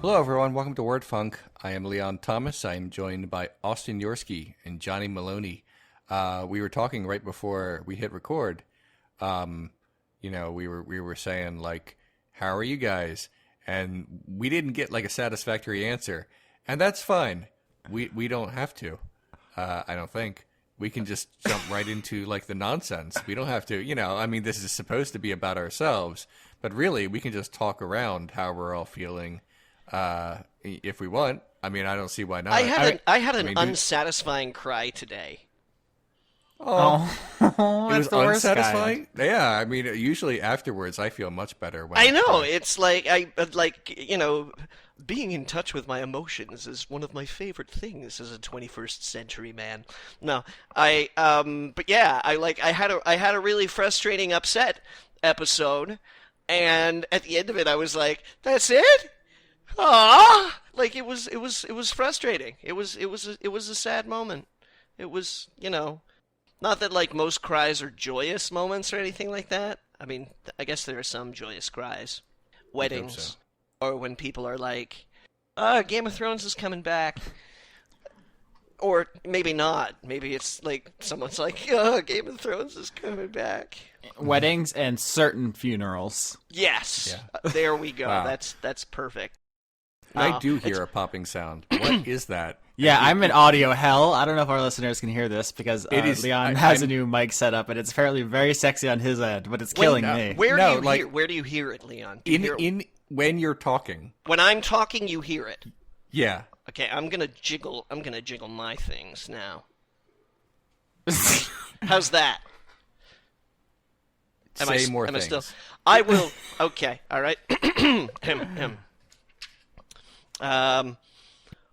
Hello, everyone. Welcome to Word Funk. I am Leon Thomas. I am joined by Austin Yorsky and Johnny Maloney. We were talking right before we hit record. We were saying, like, how are you guys? And we didn't get, like, a satisfactory answer. And that's fine. We don't have to. I don't think. We can just jump right into, like, the nonsense. We don't have to, this is supposed to be about ourselves. But really, we can just talk around how we're all feeling. If we want, I don't see why not. I had an unsatisfying cry today. Oh, it was the worst unsatisfying. Kind. Yeah, usually afterwards I feel much better. When I know it's like being in touch with my emotions is one of my favorite things as a 21st century man. No, I had a really frustrating, upset episode, and at the end of it, I was like, "That's it." Ah, like it was frustrating. It was a sad moment. It was, not that like most cries are joyous moments or anything like that. I guess there are some joyous cries, weddings, or when people are like, Game of Thrones is coming back," or maybe not. Maybe it's like someone's like, Game of Thrones is coming back. Weddings and certain funerals. Yes, yeah. There we go. Wow. That's perfect. I do hear a popping sound. What is that? Yeah, I'm in audio hell. I don't know if our listeners can hear this because Leon has a new mic set up, and it's apparently very sexy on his end, but it's killing me. Where do you hear it, Leon? When you're talking. When I'm talking, you hear it. Yeah. Okay, I'm gonna jiggle my things now. How's that? Say more things. I will. Okay. All right.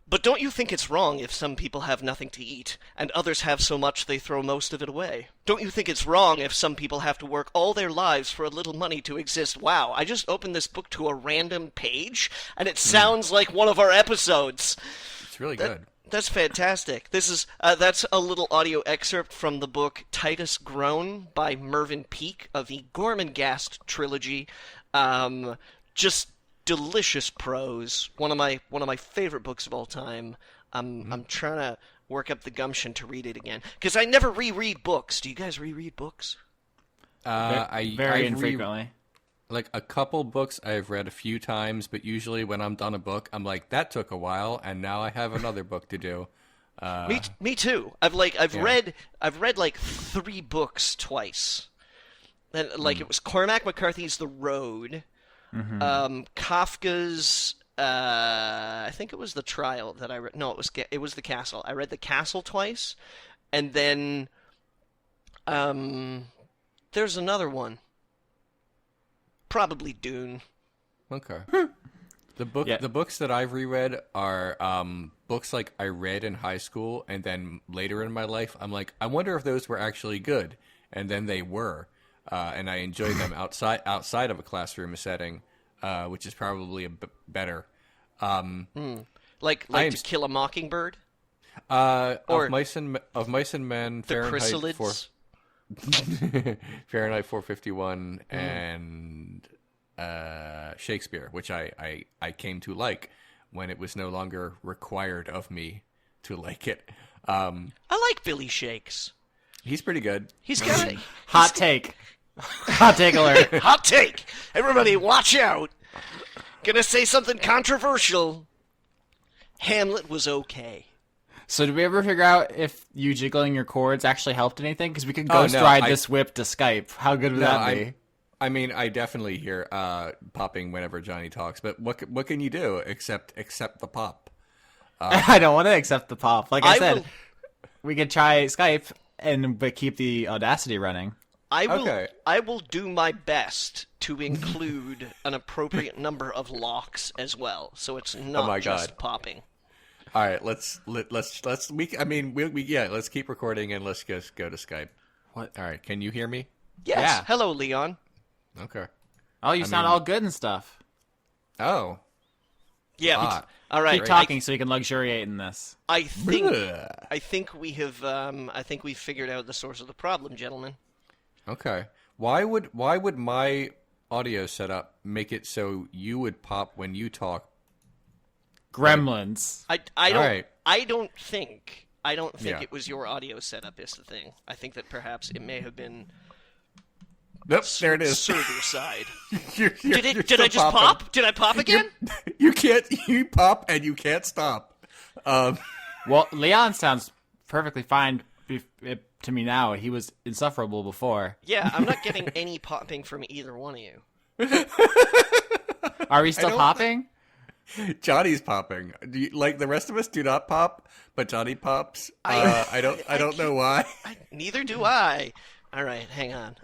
But don't you think it's wrong if some people have nothing to eat, and others have so much they throw most of it away? Don't you think it's wrong if some people have to work all their lives for a little money to exist? Wow, I just opened this book to a random page, and it sounds like one of our episodes. It's really good. That's fantastic. That's a little audio excerpt from the book Titus Grown by Mervyn Peake of the Gormenghast trilogy. Just delicious prose. One of my favorite books of all time. I'm trying to work up the gumption to read it again because I never reread books. Do you guys reread books? Very infrequently. Like a couple books I've read a few times, but usually when I'm done a book, I'm like, that took a while, and now I have another book to do. Me too. I've read like 3 books twice. And it was Cormac McCarthy's The Road. Mm-hmm. Kafka's I think it was The Trial that I read. No, it was The Castle. I read The Castle twice, and then there's another one. Probably Dune. Okay. The books that I've reread are books like I read in high school, and then later in my life, I'm like, I wonder if those were actually good, and then they were. And I enjoyed them outside of a classroom setting, which is probably better. Like To Kill a Mockingbird, or of Mice and Men, The Chrysalids, Fahrenheit 451, and Shakespeare, which I came to like when it was no longer required of me to like it. I like Billy Shakes. He's pretty good. He's got hot take. Hot take alert. Hot take. Everybody watch out. Gonna say something controversial. Hamlet was okay. So did we ever figure out if you jiggling your chords actually helped anything? Because we could ghost ride this whip to Skype. How good would that be? I definitely hear popping whenever Johnny talks, but what can you do except the pop? I don't want to accept the pop. Like I said, we could try Skype but keep the Audacity running. I will do my best to include an appropriate number of locks as well, so it's not just popping. All right, let's keep recording and let's just go to Skype. What? All right, can you hear me? Yes. Yeah. Hello, Leon. Okay. Oh, you sound all good and stuff. Oh. Yeah. All right. Keep talking so you can luxuriate in this. I think we have. I think we've figured out the source of the problem, gentlemen. Okay. Why would my audio setup make it so you would pop when you talk, Gremlins. I don't think Yeah. it was your audio setup is the thing. I think that perhaps it may have been Nope, there it is. server side. You're Did I just popping. pop? Did I pop again? You can't. You pop and you can't stop. Well, Leon sounds perfectly fine to me now. He was insufferable before. Yeah, I'm not getting any popping from either one of you. Are we still popping? Johnny's popping. Like the rest of us do not pop, but Johnny pops. I don't know why. Neither do I. All right, hang on.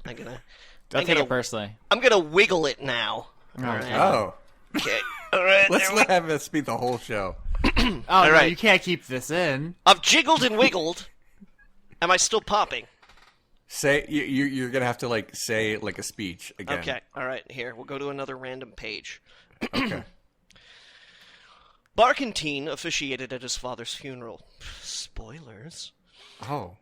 Don't take it personally. I'm gonna wiggle it now. All right. Oh, Okay. All right. let's have this be the whole show. Oh, All no, right. you can't keep this in. I've jiggled and wiggled. Am I still popping? Say you're gonna have to like say like a speech again. Okay. All right. Here, we'll go to another random page. Okay. Barkentine officiated at his father's funeral. Spoilers. Oh.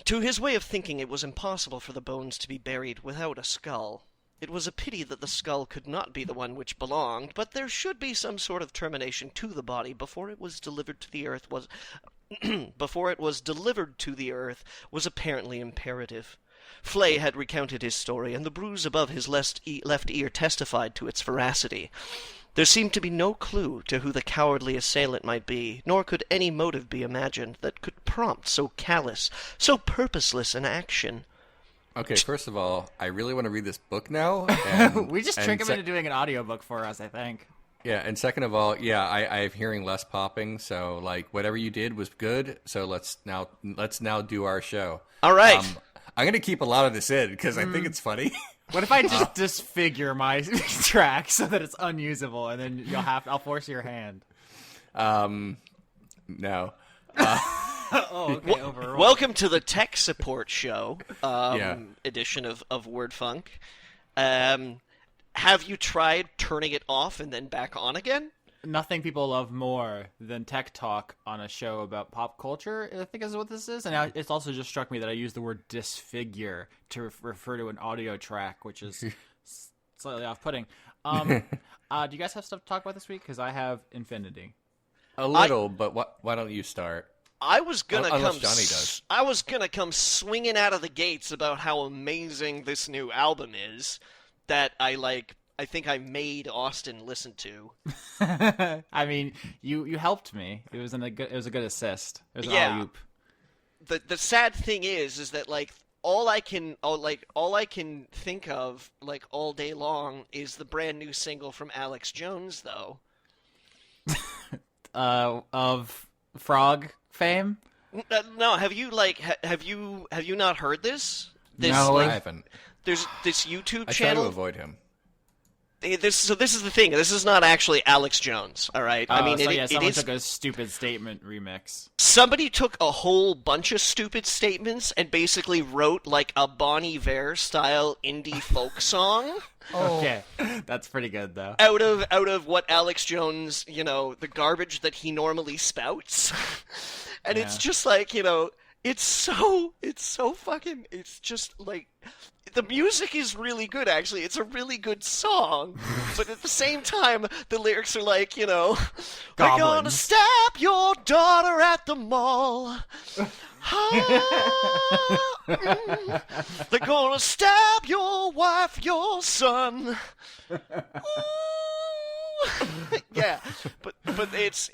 To his way of thinking, it was impossible for the bones to be buried without a skull. It was a pity that the skull could not be the one which belonged, but there should be some sort of termination to the body before it was delivered to the earth was apparently imperative. Flay had recounted his story, and the bruise above his left ear testified to its veracity. There seemed to be no clue to who the cowardly assailant might be, nor could any motive be imagined that could prompt so callous, so purposeless an action. Okay, first of all, I really want to read this book now. And, We just trick him into doing an audiobook for us, I think. Yeah, and second of all, yeah, I'm hearing less popping, so like whatever you did was good. So let's now do our show. All right. I'm gonna keep a lot of this in because I think it's funny. What if I just disfigure my track so that it's unusable, and then I'll force your hand? No. Oh, okay. Overall. Welcome to the tech support show Yeah. edition of WordFunk. Have you tried turning it off and then back on again? Nothing people love more than tech talk on a show about pop culture, I think is what this is. And it's also just struck me that I used the word disfigure to refer to an audio track, which is slightly off-putting. Do you guys have stuff to talk about this week? Because I have infinity. A little, but why don't you start? I was gonna Unless Johnny does. I was gonna come swinging out of the gates about how amazing this new album is that I think I made Austin listen to. I mean, you helped me. It was a good assist. It was an Yeah. alley-oop. The sad thing is that like all I can think of like all day long is the brand new single from Alex Jones though. Of Frog fame. No, have you not heard this? No, I haven't. There's this YouTube I try channel. to avoid him. This is the thing. This is not actually Alex Jones. All right. I mean, someone took a stupid statement remix. Somebody took a whole bunch of stupid statements and basically wrote like a Bon Iver style indie folk song. Okay, that's pretty good though. Out of what Alex Jones, the garbage that he normally spouts, and it's just like it's so fucking. It's just like. The music is really good, actually. It's a really good song. But at the same time, the lyrics are like, we're gonna stab your daughter at the mall. They're gonna stab your wife, your son. Yeah, but it's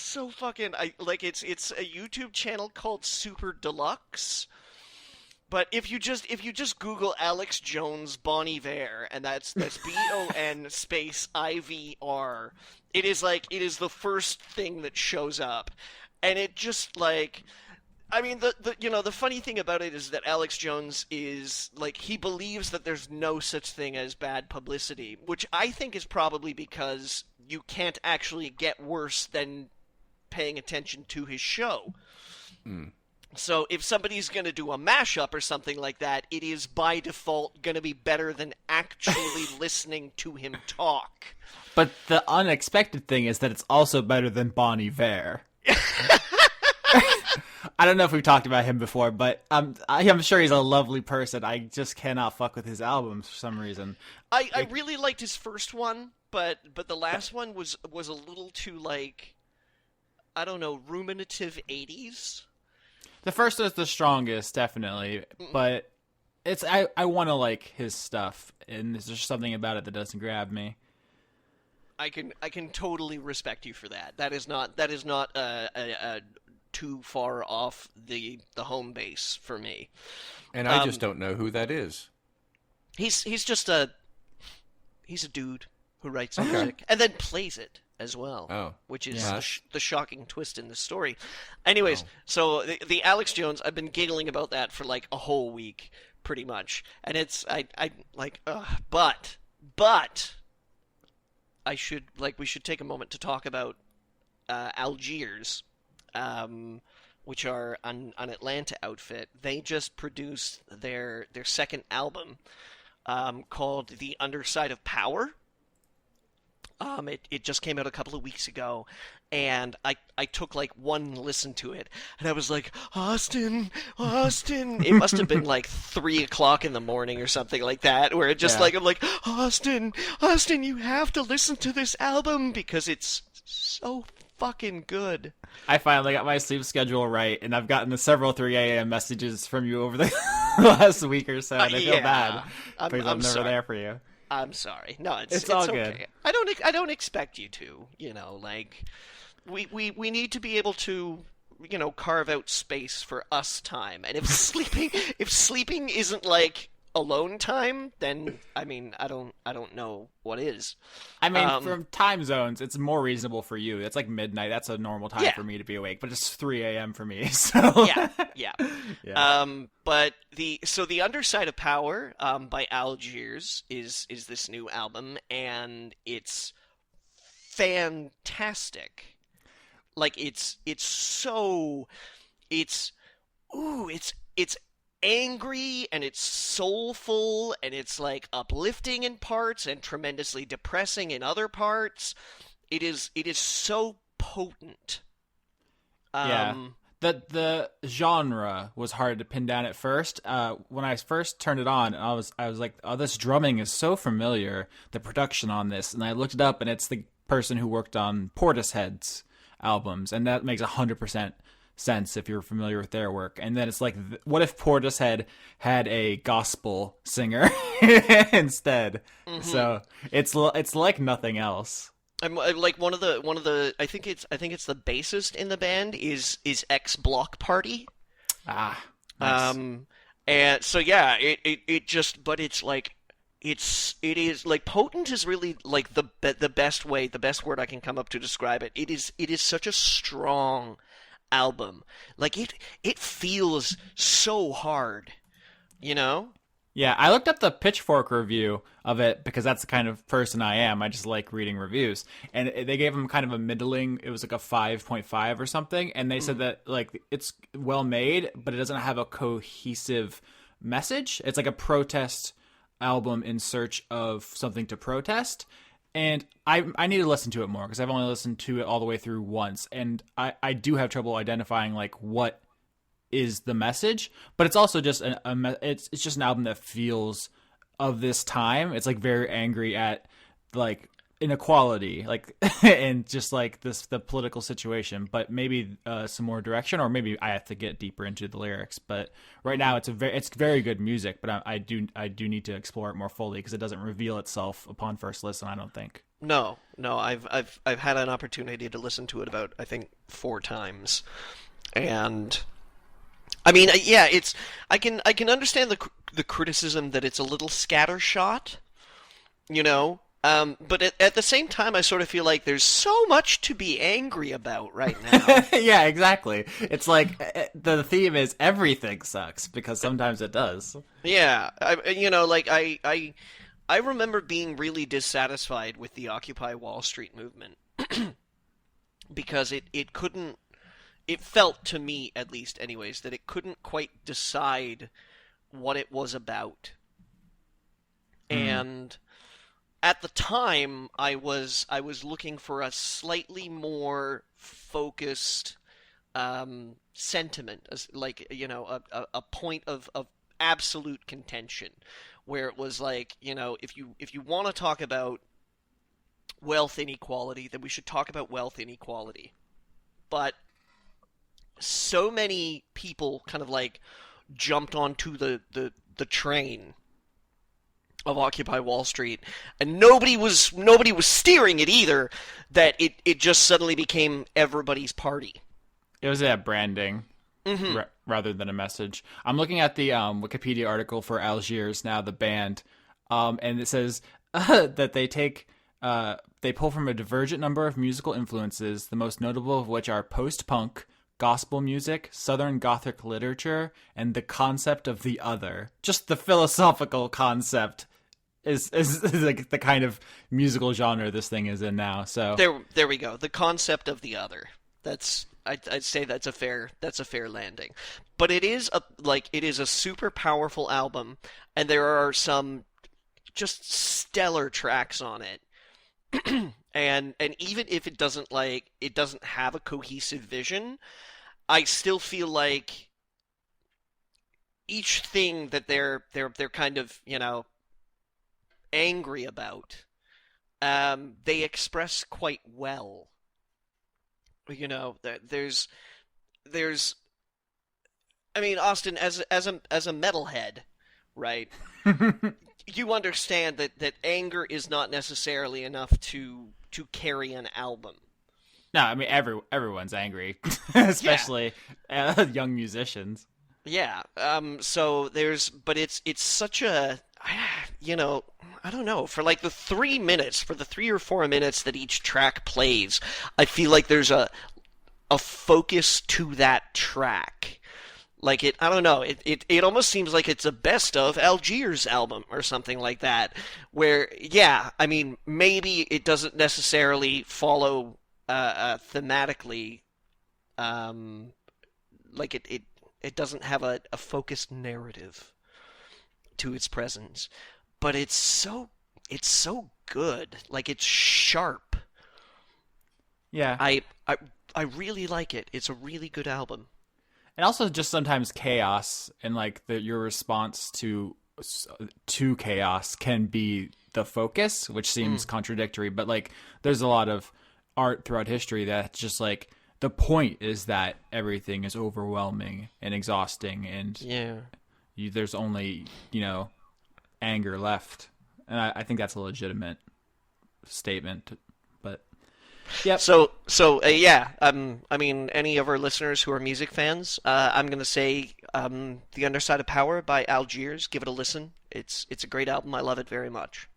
so fucking it's a YouTube channel called Super Deluxe. But if you just Google Alex Jones Bon Iver, and that's BON space IVR, it is the first thing that shows up, and it just like, I mean the funny thing about it is that Alex Jones is like he believes that there's no such thing as bad publicity, which I think is probably because you can't actually get worse than paying attention to his show. So if somebody's going to do a mashup or something like that, it is by default going to be better than actually listening to him talk. But the unexpected thing is that it's also better than Bon Iver. I don't know if we've talked about him before, but I'm sure he's a lovely person. I just cannot fuck with his albums for some reason. I really liked his first one, but the last one was a little too, like, I don't know, ruminative 80s. The first is the strongest, definitely, but I want to like his stuff, and there's just something about it that doesn't grab me. I can totally respect you for that. That is not too far off the home base for me. And I just don't know who that is. He's a dude who writes music and then plays it as well, which is the shocking twist in the story. Anyways, so the Alex Jones, I've been giggling about that for like a whole week, pretty much, and it's but we should take a moment to talk about Algiers, which are an Atlanta outfit. They just produced their second album, called The Underside of Power. It just came out a couple of weeks ago, and I took like one listen to it, and I was like, Austin. It must have been like 3 o'clock in the morning or something like that, where it just I'm like, Austin, you have to listen to this album because it's so fucking good. I finally got my sleep schedule right, and I've gotten several 3 a.m. messages from you over the last week or so, and I feel bad because I'm never there for you. I'm sorry. No, it's all okay. good. I don't expect you to. Like we need to be able to, carve out space for us time. And if sleeping isn't like alone time, then I don't know what is. From time zones, it's more reasonable for you. It's like midnight. That's a normal time for me to be awake, but it's 3 a.m. for me. So yeah. But the Underside of Power, by Algiers is this new album, and it's fantastic. Like it's angry, and it's soulful, and it's like uplifting in parts and tremendously depressing in other parts. It is so potent. The genre was hard to pin down at first. When I first turned it on, I was like, oh, this drumming is so familiar, the production on this, and I looked it up, and it's the person who worked on Portishead's albums, and that makes 100% sense if you're familiar with their work. And then it's like, what if Portishead had a gospel singer instead? Mm-hmm. So it's like nothing else. I'm like one of the I think it's the bassist in the band is ex Block Party. Nice. And so it just, but it's like it is like potent is really like the best word I can come up to describe it. It is such a strong album. Like it feels so hard, Yeah, I looked up the Pitchfork review of it because that's the kind of person I am. I just like reading reviews. And they gave him kind of a middling, it was like a 5.5 or something. And they said that like it's well made, but it doesn't have a cohesive message. It's like a protest album in search of something to protest. And I need to listen to it more because I've only listened to it all the way through once. And I do have trouble identifying like what is the message, but it's also just it's just an album that feels of this time. It's like very angry at like inequality, like and just like the political situation, but maybe some more direction, or maybe I have to get deeper into the lyrics. But right now it's very good music, but I do need to explore it more fully because it doesn't reveal itself upon first listen, I don't think. No, I've had an opportunity to listen to it about, I think, 4 times, and I mean, yeah, I can understand the criticism that it's a little scattershot, but at the same time, I sort of feel like there's so much to be angry about right now. Yeah, exactly. It's like the theme is everything sucks because sometimes it does. Yeah, I remember being really dissatisfied with the Occupy Wall Street movement because it couldn't. It felt to me, at least anyways, that it couldn't quite decide what it was about. And at the time, I was looking for a slightly more focused sentiment, like, you know, a point of absolute contention, where it was like, you know, if you want to talk about wealth inequality, then we should talk about wealth inequality. But so many people kind of like jumped onto the train of Occupy Wall Street, and nobody was steering it either, that it just suddenly became everybody's party. It was branding rather than a message. I'm looking at the Wikipedia article for Algiers now, the band, and it says that they pull from a divergent number of musical influences, the most notable of which are post-punk, gospel music, Southern Gothic literature, and the concept of the other. Just the philosophical concept is like the kind of musical genre this thing is in now. So there we go. The concept of the other. I'd say that's a fair landing. But it is a super powerful album, and there are some just stellar tracks on it. and even if it doesn't have a cohesive vision, I still feel like each thing that they're kind of, you know, angry about, they express quite well. You know, there's I mean, Austin, as a metalhead, right? You understand that anger is not necessarily enough to carry an album. No, I mean everyone's angry, especially young musicians. Yeah. So but it's such a, you know, I don't know, for like the 3 or 4 minutes that each track plays, I feel like there's a focus to that track. Like I don't know, it almost seems like it's a best of Algiers album or something like that, where, yeah, I mean, maybe it doesn't necessarily follow thematically, like it doesn't have a focused narrative to its presence, but it's so good. Like, it's sharp. Yeah. I really like it. It's a really good album. And also just sometimes chaos and like your response to chaos can be the focus, which seems contradictory, but like there's a lot of art throughout history that's just like the point is that everything is overwhelming and exhausting, and there's only, you know, anger left. And I think that's a legitimate statement. But yeah. So yeah. I mean, any of our listeners who are music fans, I'm gonna say, "The Underside of Power" by Algiers. Give it a listen. It's a great album. I love it very much.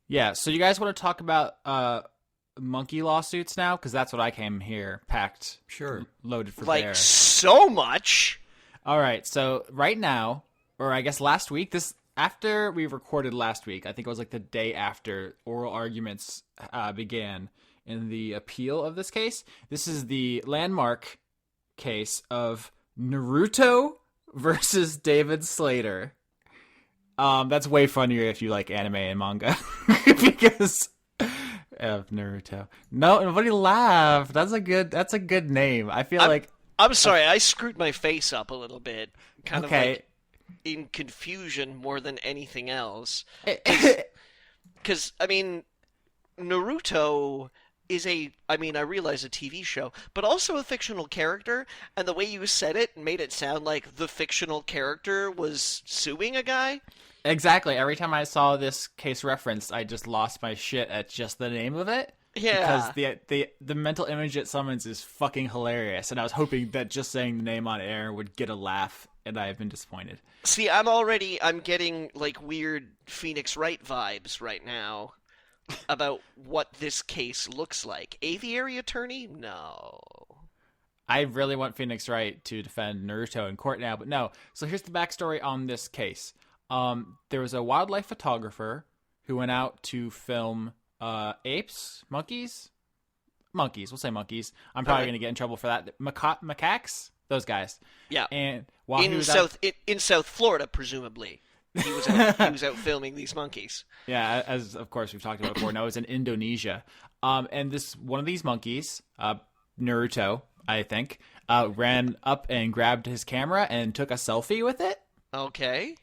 Yeah. So you guys want to talk about monkey lawsuits now? Because that's what I came here packed, loaded for bear. Like, so much. All right. So right now, or I guess last week, after we recorded last week, I think it was like the day after oral arguments began in the appeal of this case. This is the landmark case of Naruto versus David Slater. That's way funnier if you like anime and manga because of Naruto. No, nobody laughed. That's a good name. I feel like I'm sorry, I screwed my face up a little bit. Kind okay. of like in confusion more than anything else. Because, I mean, Naruto is I realize a TV show, but also a fictional character, and the way you said it made it sound like the fictional character was suing a guy. Exactly. Every time I saw this case referenced, I just lost my shit at just the name of it. Yeah. Because the mental image it summons is fucking hilarious, and I was hoping that just saying the name on air would get a laugh, and I have been disappointed. See, I'm getting like weird Phoenix Wright vibes right now about what this case looks like. Aviary attorney? No. I really want Phoenix Wright to defend Naruto in court now, but no. So here's the backstory on this case. There was a wildlife photographer who went out to film monkeys. We'll say monkeys. I'm probably going to get in trouble for that. Macaques? Those guys. Yeah. And while in South Florida, presumably, he was out filming these monkeys. Yeah, as of course we've talked about before. No, it's in Indonesia. And one of these monkeys, Naruto, I think, ran up and grabbed his camera and took a selfie with it. Okay.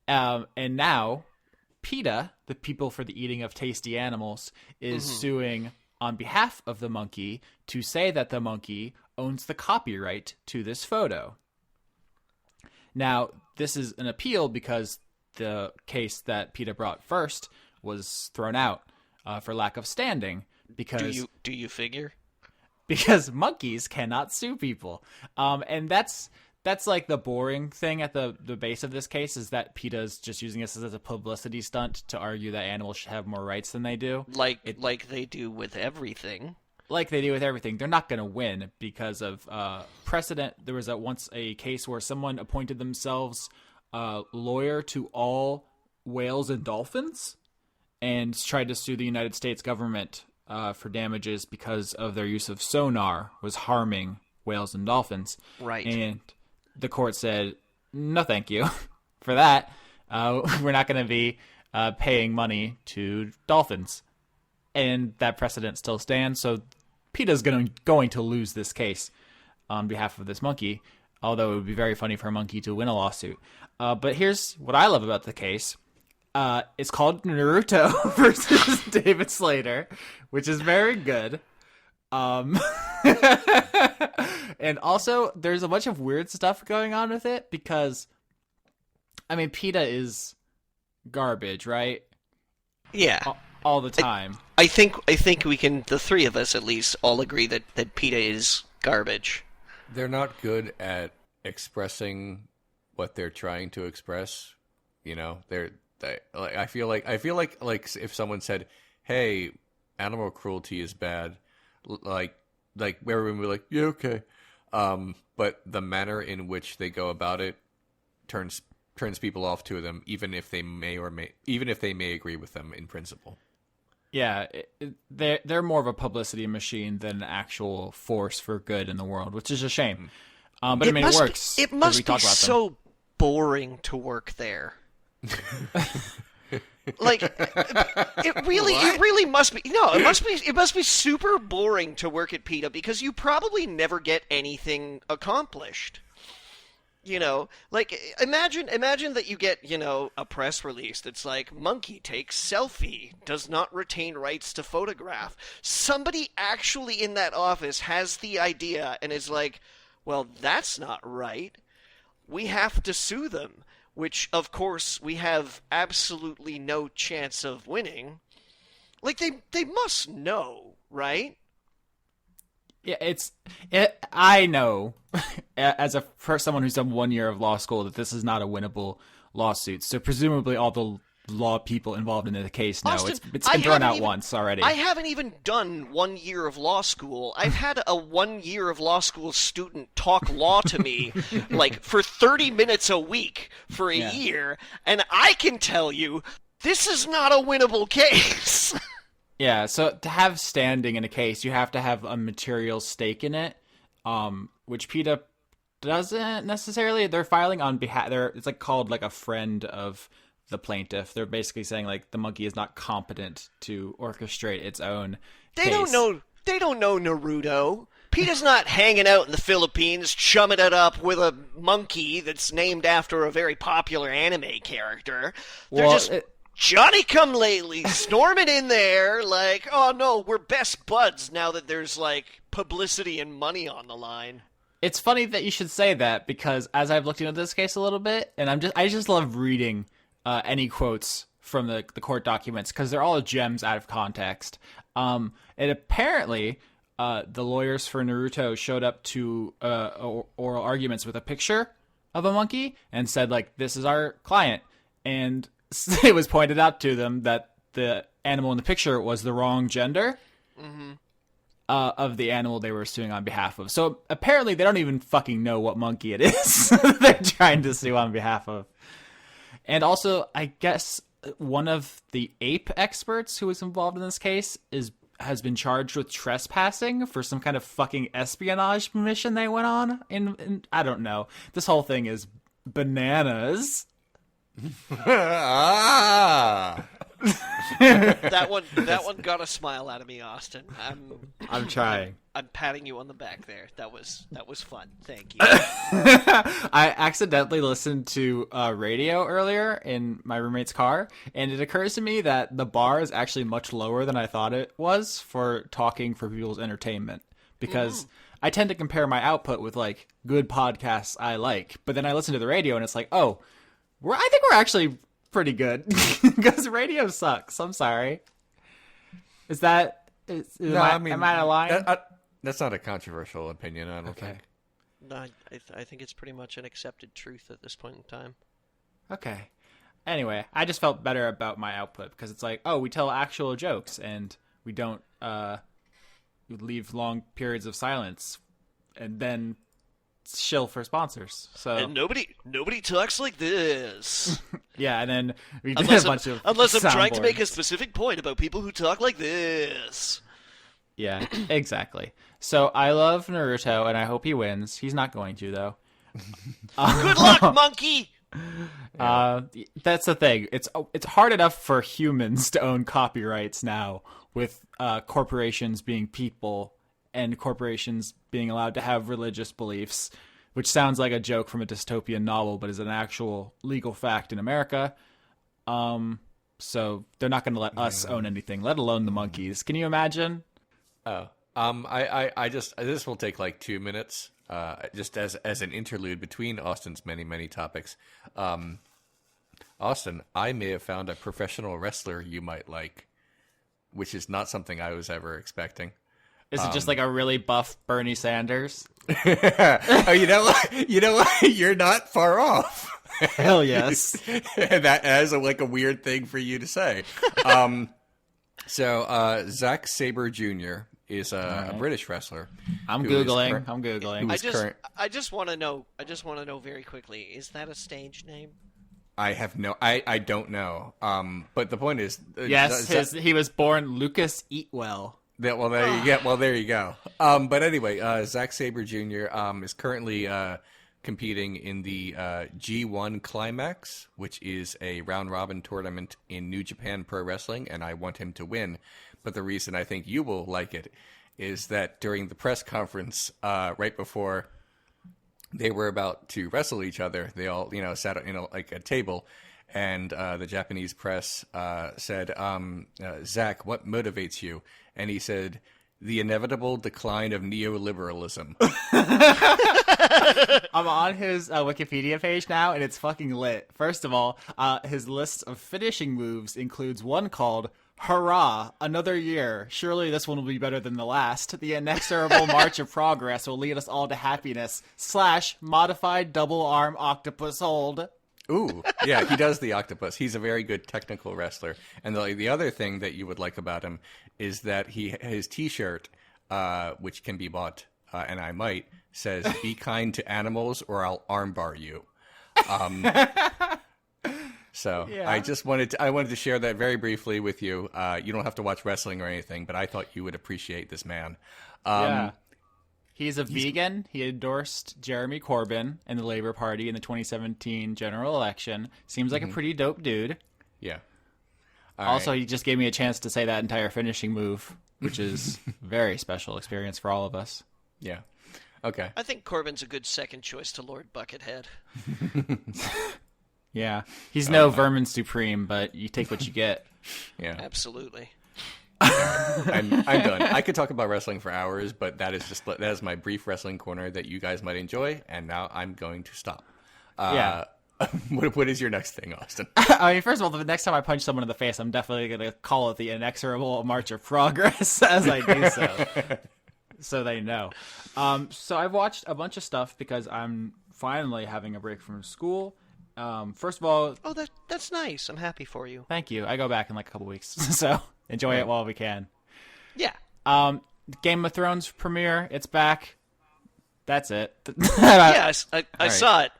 And now PETA, the People for the Eating of Tasty Animals, is suing on behalf of the monkey to say that the monkey owns the copyright to this photo. Now, this is an appeal because the case that PETA brought first was thrown out for lack of standing. Because do you figure? Because monkeys cannot sue people. And that's like the boring thing at the base of this case, is that PETA's just using this as a publicity stunt to argue that animals should have more rights than they do. Like they do with everything. Like they do with everything. They're not going to win because of precedent. There was once a case where someone appointed themselves lawyer to all whales and dolphins and tried to sue the United States government for damages because of their use of sonar was harming whales and dolphins. Right. And the court said, no, thank you for that. We're not going to be paying money to dolphins. And that precedent still stands. So PETA's going to lose this case on behalf of this monkey, although it would be very funny for a monkey to win a lawsuit. But here's what I love about the case. It's called Naruto versus David Slater, which is very good. And also, there's a bunch of weird stuff going on with it because, I mean, PETA is garbage, right? Yeah. All the time. I think we can, the three of us at least, all agree that PETA is garbage. They're not good at expressing what they're trying to express. You know, I feel like if someone said, "Hey, animal cruelty is bad," like everyone would be like, "Yeah, okay," but the manner in which they go about it turns people off to them, even if they may agree with them in principle. Yeah, they're more of a publicity machine than an actual force for good in the world, which is a shame. But it works. It must be so boring to work there. Like it really must be. No, it must be super boring to work at PETA because you probably never get anything accomplished. You know, like imagine that you get, a press release that's like, monkey takes selfie, does not retain rights to photograph. Somebody actually in that office has the idea and is like, well, that's not right. We have to sue them, which of course we have absolutely no chance of winning. Like they must know, right? Yeah, I know, as someone who's done 1 year of law school, that this is not a winnable lawsuit. So presumably all the law people involved in the case know. Austin, it's been thrown out once already. I haven't even done 1 year of law school. I've had a 1 year of law school student talk law to me like for 30 minutes a week for a year, and I can tell you this is not a winnable case. Yeah, so to have standing in a case, you have to have a material stake in it, which PETA doesn't necessarily. They're filing on behalf. It's like called like a friend of the plaintiff. They're basically saying like the monkey is not competent to orchestrate its own case. They don't know Naruto. PETA's not hanging out in the Philippines, chumming it up with a monkey that's named after a very popular anime character. They're Johnny-come-lately, storming in there like, oh no, we're best buds now that there's like publicity and money on the line. It's funny that you should say that because as I've looked into this case a little bit, and I just love reading any quotes from the court documents because they're all gems out of context. And apparently, the lawyers for Naruto showed up to oral arguments with a picture of a monkey and said like, "This is our client," and it was pointed out to them that the animal in the picture was the wrong gender of the animal they were suing on behalf of. So apparently they don't even fucking know what monkey it is they're trying to sue on behalf of. And also, I guess one of the ape experts who was involved in this case has been charged with trespassing for some kind of fucking espionage mission they went on. And I don't know. This whole thing is bananas. That one got a smile out of me, Austin. I'm trying. I'm patting you on the back there. That was fun. Thank you. I accidentally listened to radio earlier in my roommate's car, and it occurs to me that the bar is actually much lower than I thought it was for talking for people's entertainment. Because I tend to compare my output with, like, good podcasts I like. But then I listen to the radio, and it's like, oh, I think we're actually pretty good. Because radio sucks. I'm sorry. Am I out of line? That's not a controversial opinion, I don't think. No, I think it's pretty much an accepted truth at this point in time. Okay. Anyway, I just felt better about my output because it's like, oh, we tell actual jokes and we don't leave long periods of silence and then shill for sponsors. So and nobody talks like this. Yeah, and then we did a bunch of unless I'm trying to soundboards. make a specific point about people who talk like this. Yeah, exactly. So I love Naruto, and I hope he wins. He's not going to, though. Good luck, monkey! That's the thing. It's hard enough for humans to own copyrights now, with corporations being people and corporations being allowed to have religious beliefs, which sounds like a joke from a dystopian novel, but is an actual legal fact in America. So they're not going to let us own anything, let alone the monkeys. Can you imagine? Oh, I just this will take like 2 minutes, just as an interlude between Austin's many topics. Austin, I may have found a professional wrestler you might like, which is not something I was ever expecting. Is it just like a really buff Bernie Sanders? Oh, you know what? You're not far off. Hell yes. That is like a weird thing for you to say. So Zack Sabre Jr. is a British wrestler. I'm Googling. I just want to know very quickly. Is that a stage name? I don't know. But the point is, yes, he was born Lucas Eatwell. There you go. But anyway, Zack Sabre Jr. Is currently competing in the G1 Climax, which is a round-robin tournament in New Japan Pro Wrestling, and I want him to win. But the reason I think you will like it is that during the press conference right before they were about to wrestle each other, they all sat like a table, and the Japanese press said, Zach, what motivates you? And he said, the inevitable decline of neoliberalism. I'm on his Wikipedia page now, and it's fucking lit. First of all, his list of finishing moves includes one called Hurrah! Another year. Surely this one will be better than the last. The inexorable march of progress will lead us all to happiness. / modified double arm octopus hold. Ooh, yeah, he does the octopus. He's a very good technical wrestler. And the other thing that you would like about him is that his T-shirt, which can be bought, and I might, says, "Be kind to animals, or I'll armbar you." So yeah. I wanted to share that very briefly with you. You don't have to watch wrestling or anything, but I thought you would appreciate this man. Yeah. He's a vegan. He endorsed Jeremy Corbyn and the Labour Party in the 2017 general election. Seems like a pretty dope dude. Yeah. Also, he just gave me a chance to say that entire finishing move, which is a very special experience for all of us. Yeah. Okay. I think Corbyn's a good second choice to Lord Buckethead. Yeah. He's no Vermin Supreme, but you take what you get. Yeah. Absolutely. I'm done. I could talk about wrestling for hours, but that is my brief wrestling corner that you guys might enjoy, and now I'm going to stop. Yeah. What is your next thing, Austin? I mean, first of all, the next time I punch someone in the face, I'm definitely going to call it the inexorable march of progress as I do so. So they know. So I've watched a bunch of stuff because I'm finally having a break from school. First of all... Oh, that's nice. I'm happy for you. Thank you. I go back in like a couple weeks, so enjoy it while we can. Yeah. Game of Thrones premiere. It's back. That's it. Yes, I saw it.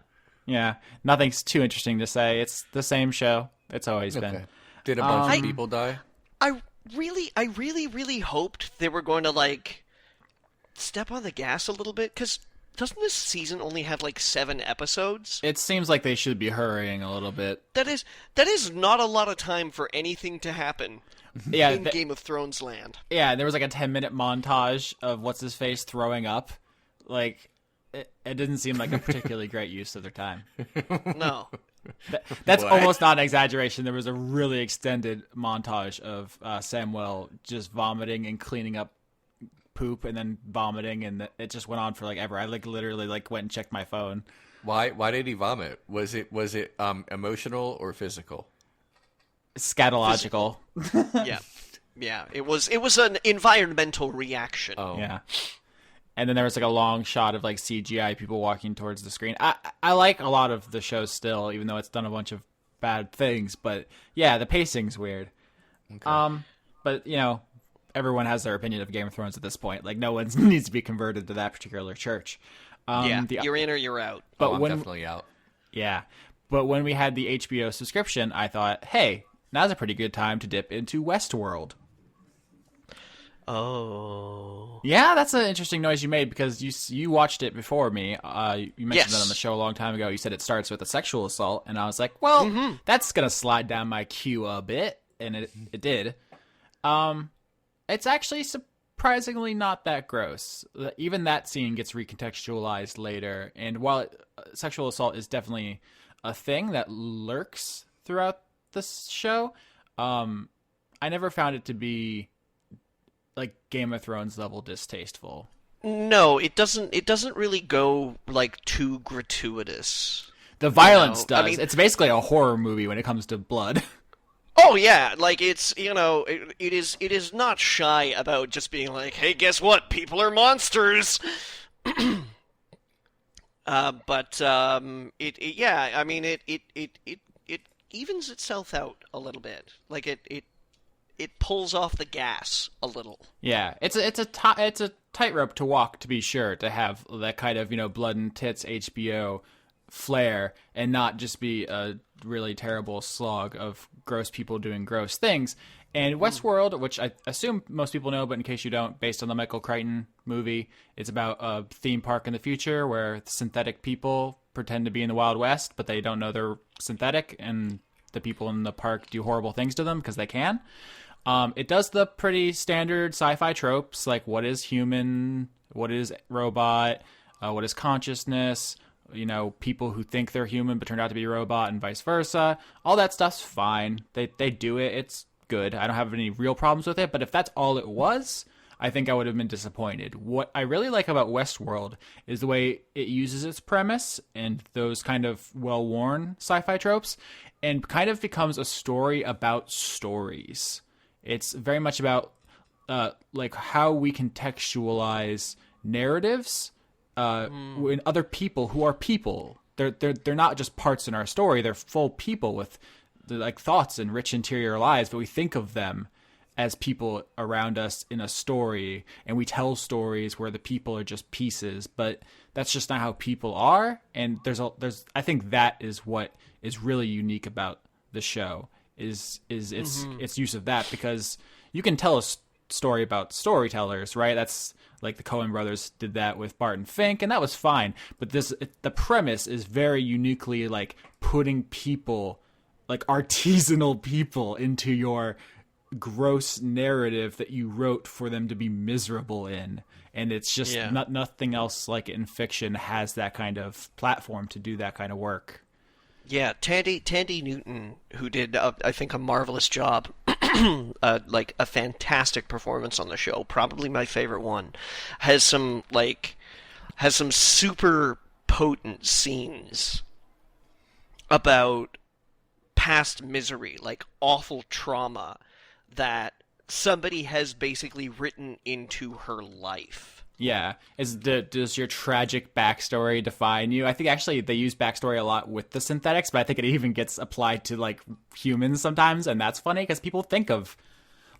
Yeah, nothing's too interesting to say. It's the same show. It's always been. Did a bunch of people die? I really hoped they were going to, like, step on the gas a little bit, because doesn't this season only have like 7 episodes? It seems like they should be hurrying a little bit. That is not a lot of time for anything to happen. Yeah, in Game of Thrones land. Yeah, there was like a 10-minute montage of what's his face throwing up. Like, it didn't seem like a particularly great use of their time. No. That's What? almost not an exaggeration. There was a really extended montage of Samuel just vomiting and cleaning up poop and then vomiting, and it just went on for like ever. I like literally like went and checked my phone. Why did he vomit? Was it emotional or physical? Scatological. Yeah. It was an environmental reaction. Oh. Yeah. And then there was like a long shot of like CGI people walking towards the screen. I like a lot of the show still, even though it's done a bunch of bad things. But yeah, the pacing's weird. Okay. But you know, everyone has their opinion of Game of Thrones at this point. Like no one needs to be converted to that particular church. You're in or you're out. But I'm when, definitely out. Yeah. But when we had the HBO subscription, I thought, hey, now's a pretty good time to dip into Westworld. Oh. Yeah, that's an interesting noise you made because you watched it before me. You mentioned that on the show a long time ago. You said it starts with a sexual assault, and I was like, well, that's going to slide down my queue a bit, and it did. It's actually surprisingly not that gross. Even that scene gets recontextualized later, and while sexual assault is definitely a thing that lurks throughout this show, I never found it to be like Game of Thrones level distasteful. No, it doesn't really go like too gratuitous. The violence does. I mean, it's basically a horror movie when it comes to blood. Oh yeah, like it's it is not shy about just being like, hey, guess what? People are monsters. But yeah, I mean it evens itself out a little bit. Like it pulls off the gas a little. Yeah, it's a tightrope to walk, to be sure, to have that kind of blood and tits HBO flair and not just be a really terrible slog of gross people doing gross things. And Westworld, which I assume most people know, but in case you don't, based on the Michael Crichton movie, it's about a theme park in the future where synthetic people pretend to be in the Wild West, but they don't know they're synthetic, and the people in the park do horrible things to them because they can. It does the pretty standard sci-fi tropes, like what is human, what is robot, what is consciousness, people who think they're human but turn out to be a robot and vice versa. All that stuff's fine. They do it. It's good. I don't have any real problems with it, but if that's all it was, I think I would have been disappointed. What I really like about Westworld is the way it uses its premise and those kind of well-worn sci-fi tropes and kind of becomes a story about stories. It's very much about like how we contextualize narratives in other people who are people. They're not just parts in our story. They're full people with like thoughts and rich interior lives, but we think of them as people around us in a story, and we tell stories where the people are just pieces, but that's just not how people are. And there's I think that is what is really unique about the show is its use of that, because you can tell a story about storytellers, right? That's like the Coen brothers did that with Bart and Fink, and that was fine. But the premise is very uniquely like putting people, like artisanal people, into your gross narrative that you wrote for them to be miserable in. And it's just nothing else like in fiction has that kind of platform to do that kind of work. Yeah, Tandy Newton, who did I think a marvelous job, like a fantastic performance on the show, probably my favorite one, has some super potent scenes about past misery, like awful trauma that somebody has basically written into her life. Yeah. Does your tragic backstory define you? I think actually they use backstory a lot with the synthetics, but I think it even gets applied to like humans sometimes, and that's funny because people think of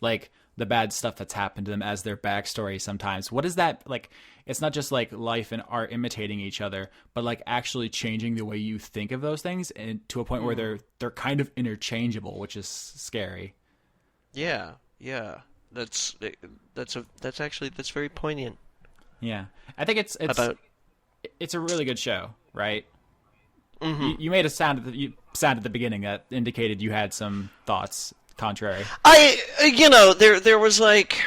like the bad stuff that's happened to them as their backstory sometimes. What is that like? It's not just like life and art imitating each other, but like actually changing the way you think of those things, and to a point where they're kind of interchangeable, which is scary. Yeah. That's very poignant. Yeah, I think it's about it's a really good show, right? Mm-hmm. You made a sound at the beginning that indicated you had some thoughts contrary. There was like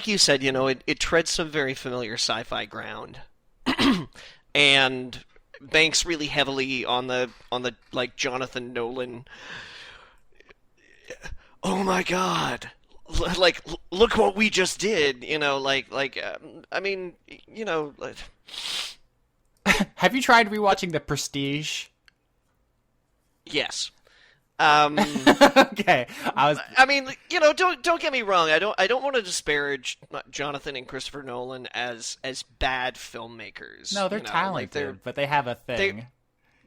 you said, it treads some very familiar sci-fi ground, and banks really heavily on the like Jonathan Nolan. Oh my God! Like, look what we just did. I mean, like... Have you tried rewatching The Prestige? Yes. Okay. I mean, don't get me wrong. I don't want to disparage Jonathan and Christopher Nolan as bad filmmakers. No, they're talented, but they have a thing.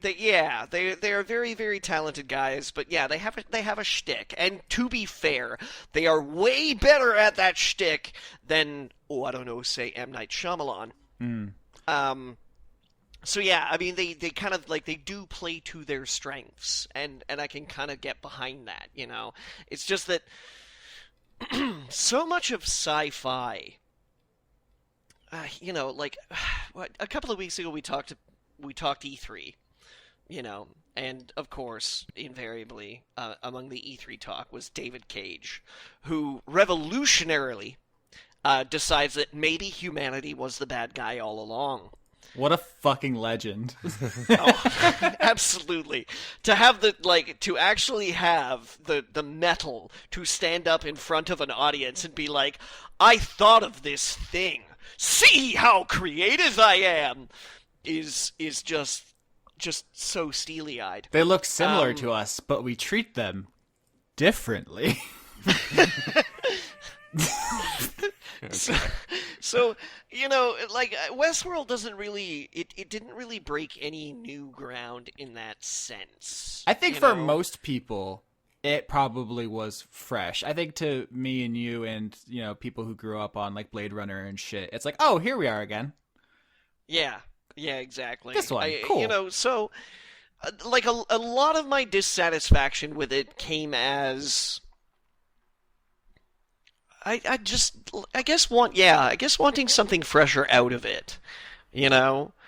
They are very, very talented guys, but yeah, they have a shtick. And to be fair, they are way better at that shtick than say M. Night Shyamalan. So yeah, I mean, they kind of like, they do play to their strengths, and I can kind of get behind that. It's just that so much of sci-fi, like a couple of weeks ago we talked E3. And of course, invariably, among the E3 talk was David Cage, who revolutionarily decides that maybe humanity was the bad guy all along. What a fucking legend. Oh, absolutely. To have to actually have the mettle to stand up in front of an audience and be like, I thought of this thing. See how creative I am, is just so steely-eyed. They look similar to us, but we treat them differently. So like, Westworld doesn't really, it didn't really break any new ground in that sense. I think for most people, it probably was fresh. I think to me and you and, people who grew up on like Blade Runner and shit, it's like, oh, here we are again. Yeah. Yeah, exactly. This one, cool. So, like, a lot of my dissatisfaction with it came as... I guess wanting something fresher out of it, Some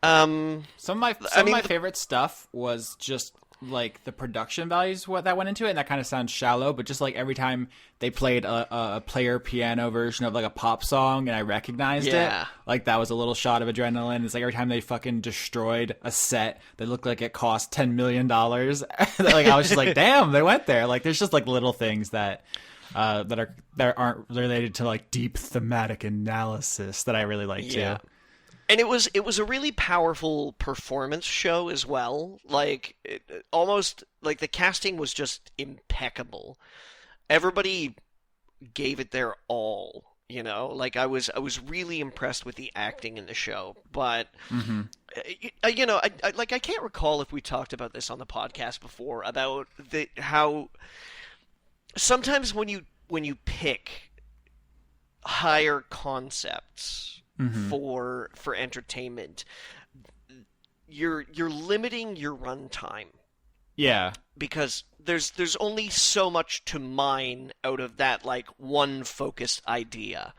of my favorite stuff was just like the production values that went into it, and that kind of sounds shallow, but just like every time they played a player piano version of like a pop song and I recognized it, like that was a little shot of adrenaline. It's like every time they fucking destroyed a set that looked like it cost $10 million, like I was just like, damn, they went there. Like there's just like little things that aren't related to like deep thematic analysis that I really like too. And it was a really powerful performance show as well. Like, almost like the casting was just impeccable. Everybody gave it their all. Like I was really impressed with the acting in the show. But I can't recall if we talked about this on the podcast before about how sometimes when you pick higher concepts for entertainment, you're limiting your runtime. Yeah. Because there's only so much to mine out of that like one focused idea.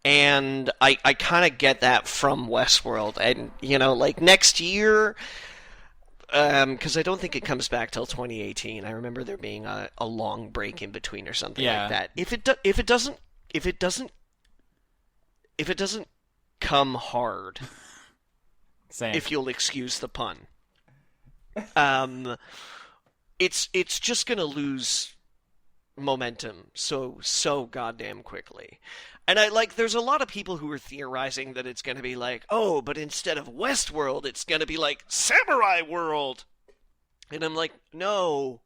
And I kind of get that from Westworld. And like next year, because I don't think it comes back till 2018. I remember there being a long break in between or something like that. If it doesn't come hard, same. If you'll excuse the pun, it's just gonna lose momentum so goddamn quickly. And there's a lot of people who are theorizing that it's going to be like, oh, but instead of Westworld, it's going to be like Samurai World. And I'm like, no,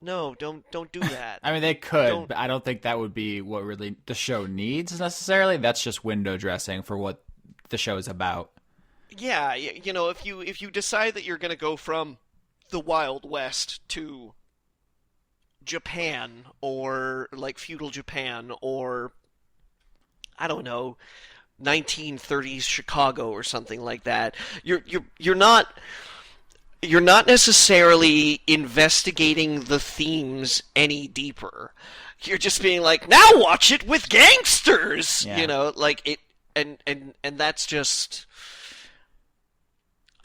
don't do that. I mean, they could, but I don't think that would be what really the show needs necessarily. That's just window dressing for what the show is about. Yeah, if you decide that you're going to go from the Wild West to Japan, or like feudal Japan, or I don't know, 1930s Chicago or something like that, you're not you're not necessarily investigating the themes any deeper. You're just being like, now watch it with gangsters, Yeah. you know, like it, and that's just.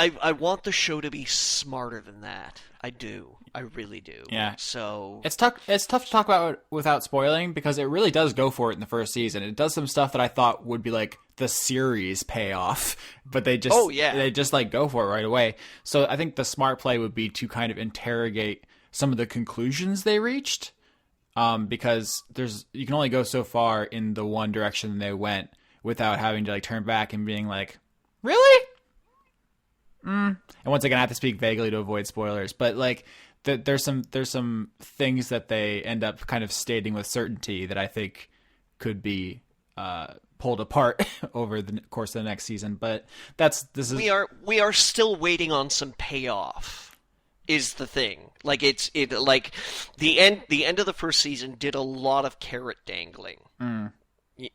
I want the show to be smarter than that. I do. I really do. Yeah. So It's tough. It's tough to talk about without spoiling because it really does go for it in the first season. It does some stuff that I thought would be like the series payoff, but they just they just like go for it right away. So I think the smart play would be to kind of interrogate some of the conclusions they reached, because you can only go so far in the one direction they went without having to like turn back and being like, really? And once again, I have to speak vaguely to avoid spoilers, but like there's some things that they end up kind of stating with certainty that I think could be pulled apart over the course of the next season. But we are still waiting on some payoff. Is the thing. Like like the end of the first season did a lot of carrot dangling.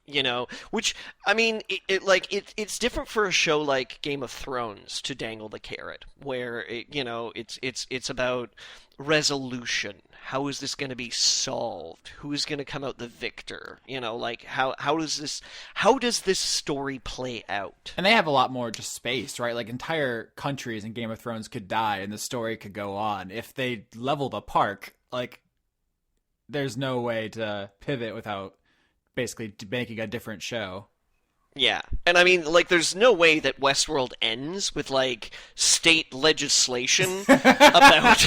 You know, which I mean, it's different for a show like Game of Thrones to dangle the carrot, where it's about resolution. How is this going to be solved? Who is going to come out the victor? You know, like how does this story play out? And they have a lot more just space, right? Like entire countries in Game of Thrones could die and the story could go on. If they level the park, like there's no way to pivot without basically making a different show. Yeah. And I mean, like, there's no way that Westworld ends with, like, state legislation about,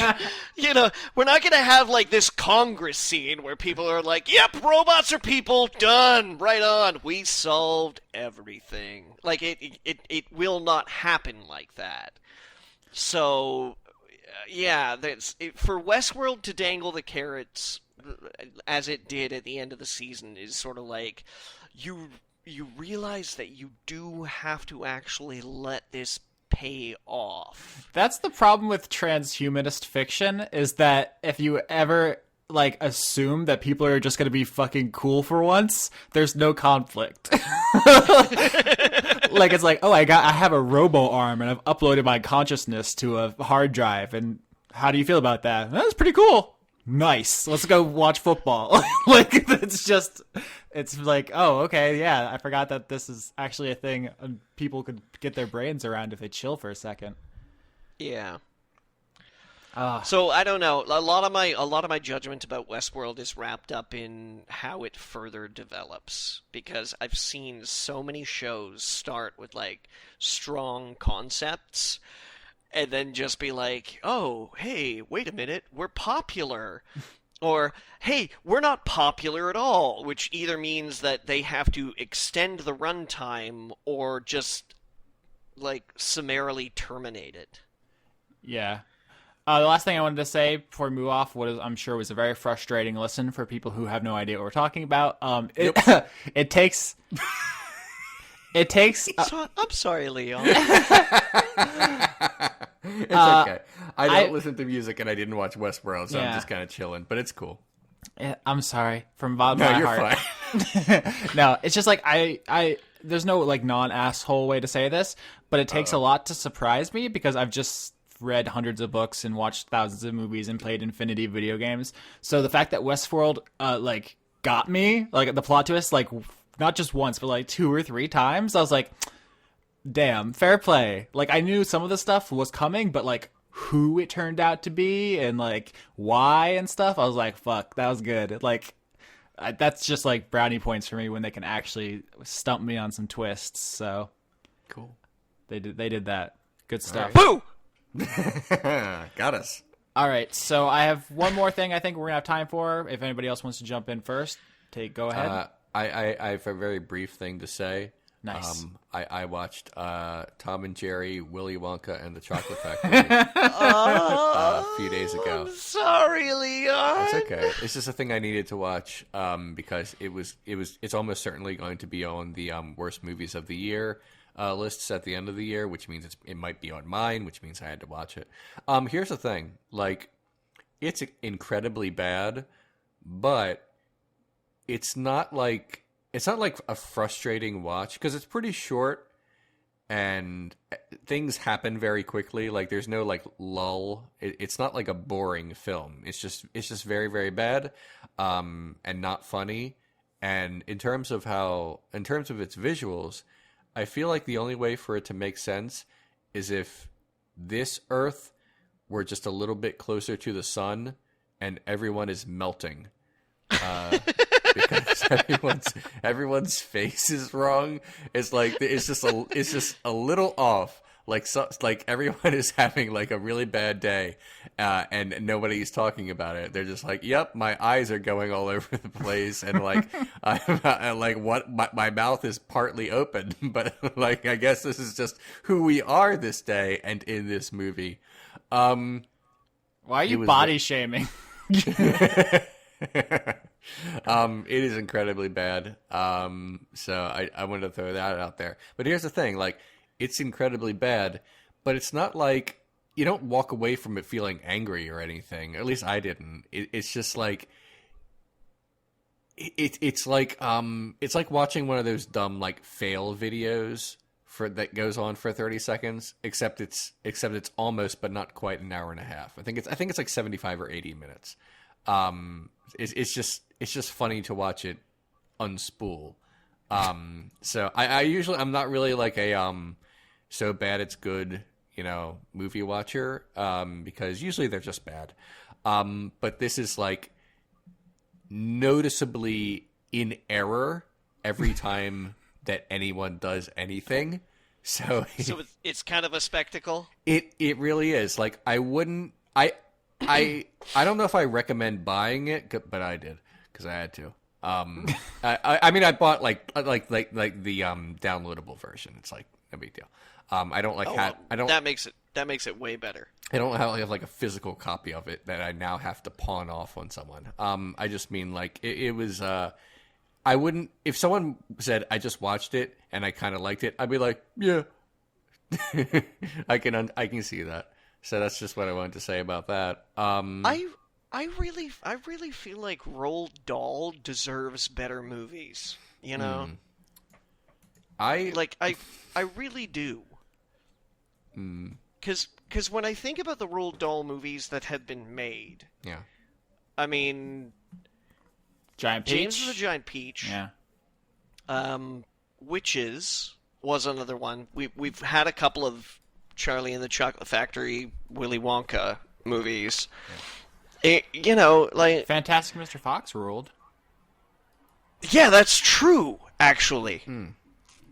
we're not going to have, like, this Congress scene where people are like, yep, robots are people, done, right on, we solved everything. Like, it will not happen like that. So, yeah, for Westworld to dangle the carrots as it did at the end of the season is sort of like you realize that you do have to actually let this pay off. That's the problem with transhumanist fiction, is that if you ever like assume that people are just going to be fucking cool for once, there's no conflict. Like it's like, oh, I have a robo arm and I've uploaded my consciousness to a hard drive, and how do you feel about that? That's pretty cool. Nice. Let's go watch football. Like, it's like, oh, okay, yeah, I forgot that this is actually a thing people could get their brains around if they chill for a second. Yeah. So I don't know. A lot of my judgment about Westworld is wrapped up in how it further develops, because I've seen so many shows start with like strong concepts and then just be like, oh, hey, wait a minute, we're popular. Or, hey, we're not popular at all, which either means that they have to extend the runtime or just, like, summarily terminate it. Yeah. The last thing I wanted to say before we move off, what I'm sure was a very frustrating listen for people who have no idea what we're talking about. It takes... It takes... I'm sorry, Leon. It's okay. I don't listen to music and I didn't watch Westworld, so I'm just kind of chilling. But it's cool. I'm sorry. From the bottom of my heart. Fine. No, it's just like I there's no like non-asshole way to say this, but it takes a lot to surprise me because I've just read hundreds of books and watched thousands of movies and played infinity of video games. So the fact that Westworld like got me, like the plot twist, like not just once, but like 2 or 3 times, I was like, damn, fair play. Like I knew some of the stuff was coming, but like who it turned out to be and like why and stuff, I was like, fuck, that was good. Like that's just like brownie points for me when they can actually stump me on some twists. So cool. They did that. Good stuff. Boo! Got us. All right, so I have one more thing I think we're gonna have time for. If anybody else wants to jump in first, go ahead. I have a very brief thing to say. Nice. I watched Tom and Jerry, Willy Wonka, and the Chocolate Factory a few days ago. I'm sorry, Leon. It's okay. It's just a thing I needed to watch because it's almost certainly going to be on the worst movies of the year lists at the end of the year, which means it might be on mine, which means I had to watch it. Here's the thing, like, it's incredibly bad, but it's not like a frustrating watch because it's pretty short, and things happen very quickly. Like there's no like lull. It's not like a boring film. It's just very very bad, and not funny. And in terms of its visuals, I feel like the only way for it to make sense is if this Earth were just a little bit closer to the sun, and everyone is melting. Because everyone's face is wrong. It's like it's just a little off. Like everyone is having like a really bad day, and nobody's talking about it. They're just like, "Yep, my eyes are going all over the place," and like, my mouth is partly open, but like I guess this is just who we are this day and in this movie. Why are you body shaming? It is incredibly bad. So I wanted to throw that out there. But here's the thing, like, it's incredibly bad, but it's not like you don't walk away from it feeling angry or anything. At least I didn't. It's just like it's like watching one of those dumb like fail videos that goes on for 30 seconds, except it's almost but not quite an hour and a half. I think it's like 75 or 80 minutes. It's just funny to watch it unspool. So I'm not really like a so bad it's good, movie watcher, because usually they're just bad. But this is like noticeably in error every time that anyone does anything. So it's kind of a spectacle. It really is. Like I don't know if I recommend buying it, but I did because I had to. I mean, I bought like the downloadable version. It's like no big deal. I don't like that makes it way better. I don't have like a physical copy of it that I now have to pawn off on someone. I just mean like it was. I wouldn't, if someone said I just watched it and I kind of liked it, I'd be like, yeah, I can see that. So that's just what I wanted to say about that. I really feel like Roald Dahl deserves better movies. I really do. Because when I think about the Roald Dahl movies that have been made, yeah, I mean, Giant Peach. James and the Giant Peach. Yeah. Witches was another one. We've had a couple of Charlie and the Chocolate Factory, Willy Wonka movies. Yeah. Like Fantastic Mr. Fox ruled. Yeah, that's true. Actually,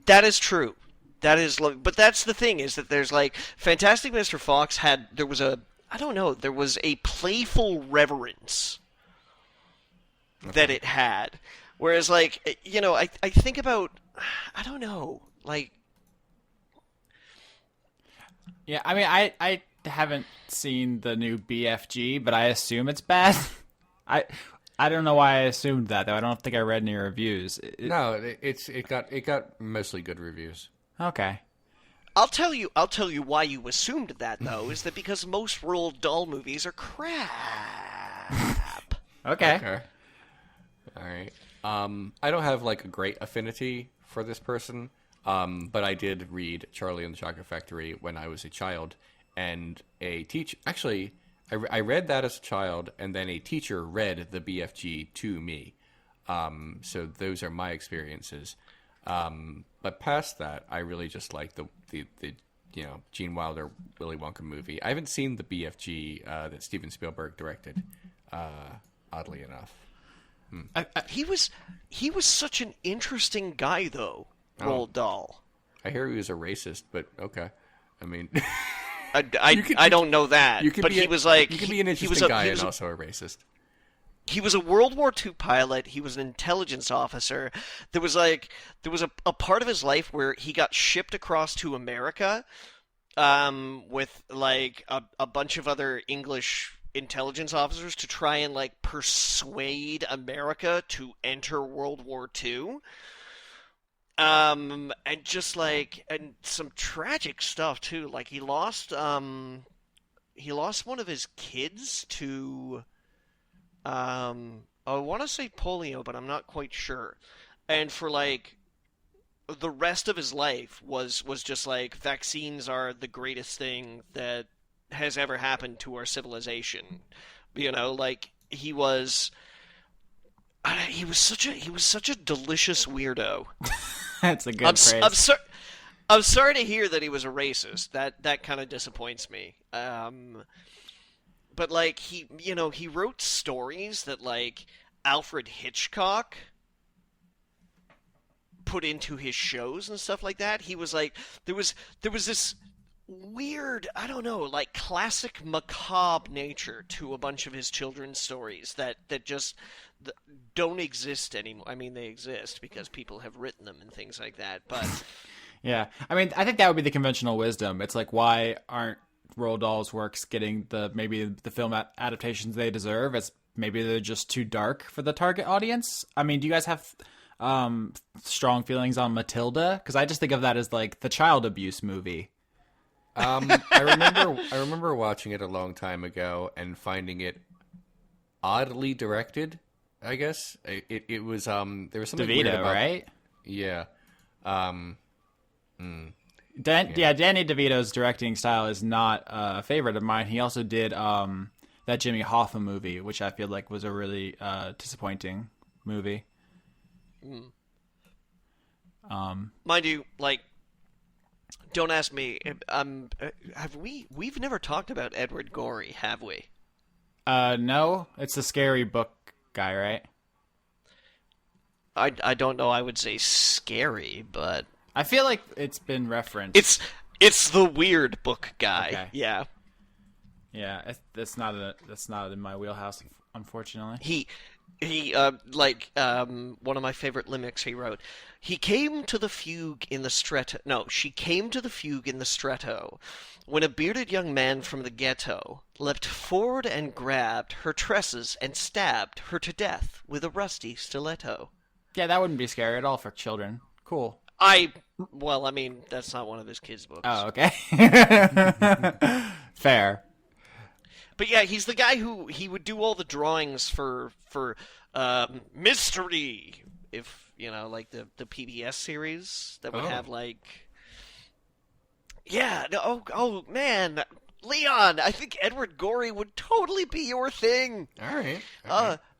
that is true. That is, but that's the thing is that there's like Fantastic Mr. Fox there was a playful reverence that it had, whereas like I think about I don't know like. Yeah, I mean, I haven't seen the new BFG, but I assume it's bad. I don't know why I assumed that, though. I don't think I read any reviews. No, it got mostly good reviews. Okay. I'll tell you why you assumed that, though, is that because most Roald Dahl movies are crap. Okay. All right. I don't have like a great affinity for this person. But I did read Charlie and the Chocolate Factory when I was a child, and a teacher. Actually, I read that as a child, and then a teacher read the BFG to me. So those are my experiences. But past that, I really just like the Gene Wilder Willy Wonka movie. I haven't seen the BFG that Steven Spielberg directed. Oddly enough, he was such an interesting guy, though. Roald Dahl. I hear he was a racist, but okay. I mean, I don't know that. But he was like you can be an interesting guy and also a racist. He was a World War II pilot. He was an intelligence officer. There was a part of his life where he got shipped across to America, with like a bunch of other English intelligence officers to try and like persuade America to enter World War II. And just like, and some tragic stuff too. Like he lost one of his kids to, I want to say polio, but I'm not quite sure. And for like the rest of his life was just like vaccines are the greatest thing that has ever happened to our civilization. You know, like he was such a delicious weirdo. That's a good phrase. I'm sorry to hear that he was a racist. That kind of disappoints me. But like he wrote stories that like Alfred Hitchcock put into his shows and stuff like that. He was like there was this weird, I don't know, like classic macabre nature to a bunch of his children's stories that just don't exist anymore. I mean, they exist because people have written them and things like that, but yeah. I mean, I think that would be the conventional wisdom. It's like, why aren't Roald Dahl's works getting maybe the film adaptations they deserve? It's maybe they're just too dark for the target audience. I mean, do you guys have strong feelings on Matilda? Because I just think of that as like the child abuse movie. I remember watching it a long time ago and finding it oddly directed. I guess it was there was something weird DeVito, about, right? Yeah. Danny DeVito's directing style is not a favorite of mine. He also did that Jimmy Hoffa movie, which I feel like was a really disappointing movie. Mind you, like, don't ask me. We've never talked about Edward Gorey, have we? No, it's the scary book guy, right? I don't know. I would say scary, but I feel like it's been referenced. It's the weird book guy. Okay. Yeah. Yeah, that's not in my wheelhouse, unfortunately. He one of my favorite limericks he wrote. He came to the fugue in the stretto. No, she came to the fugue in the stretto, when a bearded young man from the ghetto leapt forward and grabbed her tresses and stabbed her to death with a rusty stiletto. Yeah, that wouldn't be scary at all for children. Cool. Well, I mean, that's not one of his kids' books. Oh, okay. Fair. But yeah, he's the guy who he would do all the drawings for Mystery, if you know, like the PBS series that would have like, yeah, no, oh man, Leon, I think Edward Gorey would totally be your thing. All right.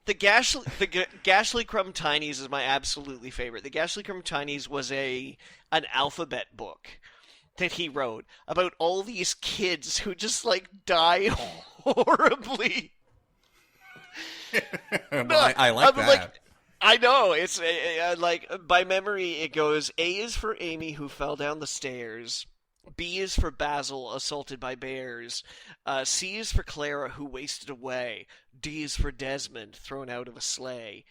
The Gashly Crumb Tinies is my absolutely favorite. The Gashly Crumb Tinies was an alphabet book that he wrote about all these kids who just like die horribly. I like that. Like, I know it's like by memory it goes: A is for Amy who fell down the stairs. B is for Basil assaulted by bears. C is for Clara who wasted away. D is for Desmond thrown out of a sleigh.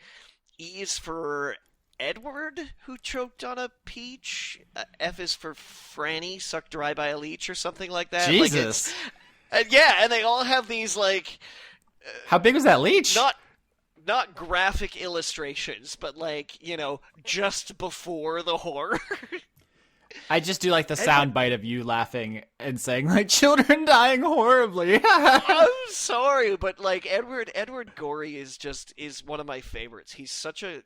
E is for Edward who choked on a peach. F is for Franny sucked dry by a leech or something like that. Jesus. And they all have these like. How big was that leech? Not graphic illustrations, but like, you know, just before the horror. I just do like the soundbite of you laughing and saying like children dying horribly. I'm sorry, but like Edward Gorey is one of my favorites. He's such a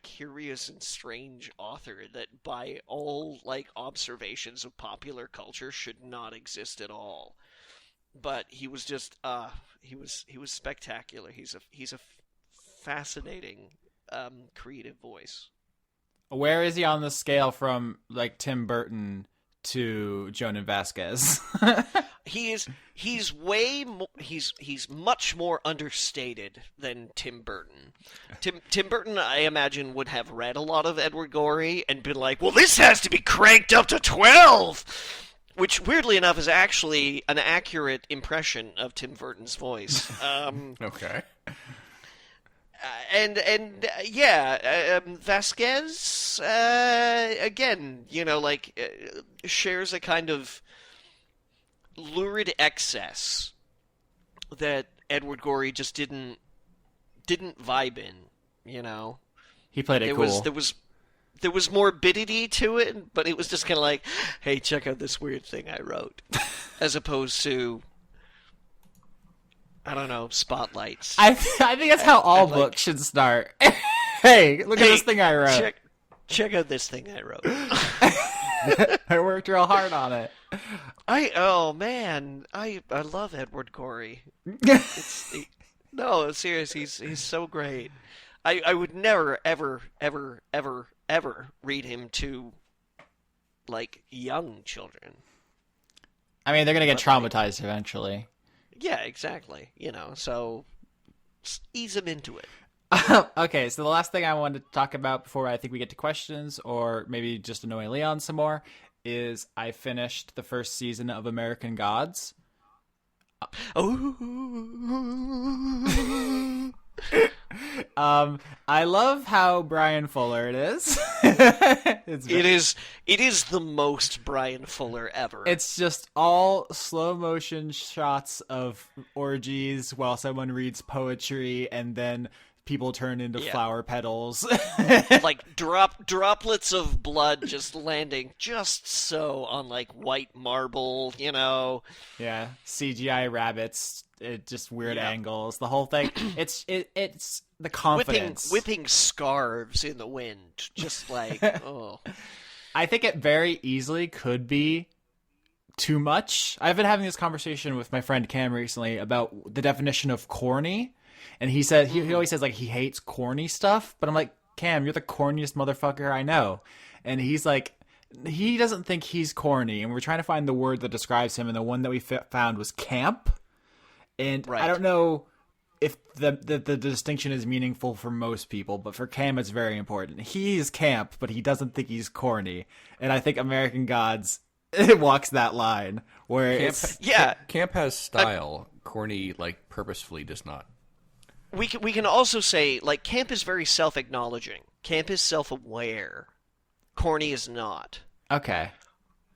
curious and strange author that by all like observations of popular culture should not exist at all. But he was just he was spectacular. He's a fascinating creative voice. Where is he on the scale from like Tim Burton to Jonan Vasquez? He's much more understated than Tim Burton. Tim Burton, I imagine, would have read a lot of Edward Gorey and been like, "Well, this has to be cranked up to 12." Which, weirdly enough, is actually an accurate impression of Tim Burton's voice. Okay. Vasquez, again, you know, like, shares a kind of lurid excess that Edward Gorey just didn't vibe in, you know? He played it cool. There was morbidity to it, but it was just kind of like, hey, check out this weird thing I wrote. As opposed to, I don't know, spotlights. I think that's how all books should start. Hey, look at this thing I wrote. Check out this thing I wrote. I worked real hard on it. Oh man, I love Edward Gorey. No, serious, he's so great. I would never ever read him to like young children. I mean, they're gonna get traumatized eventually. Yeah, exactly. So just ease them into it. Okay, so the last thing I wanted to talk about before I think we get to questions, or maybe just annoy Leon some more, is I finished the first season of American Gods. Oh. I love how Brian Fuller it is. It is the most Brian Fuller ever. It's just all slow motion shots of orgies while someone reads poetry, and then people turn into flower petals. Like droplets of blood just landing just so on like white marble, Yeah, CGI rabbits, just weird angles. The whole thing. It's the confidence. Whipping scarves in the wind, just like oh. I think it very easily could be too much. I've been having this conversation with my friend Cam recently about the definition of corny. And he said he always says like he hates corny stuff, but I'm like, Cam, you're the corniest motherfucker I know. And he's like, he doesn't think he's corny, and we're trying to find the word that describes him, and the one that we found was camp. And I don't know if the distinction is meaningful for most people, but for Cam it's very important. He's camp, but he doesn't think he's corny, and I think American Gods it walks that line where camp has style. Corny like purposefully does not. We can also say, like, camp is very self-acknowledging. Camp is self-aware. Corny is not. Okay.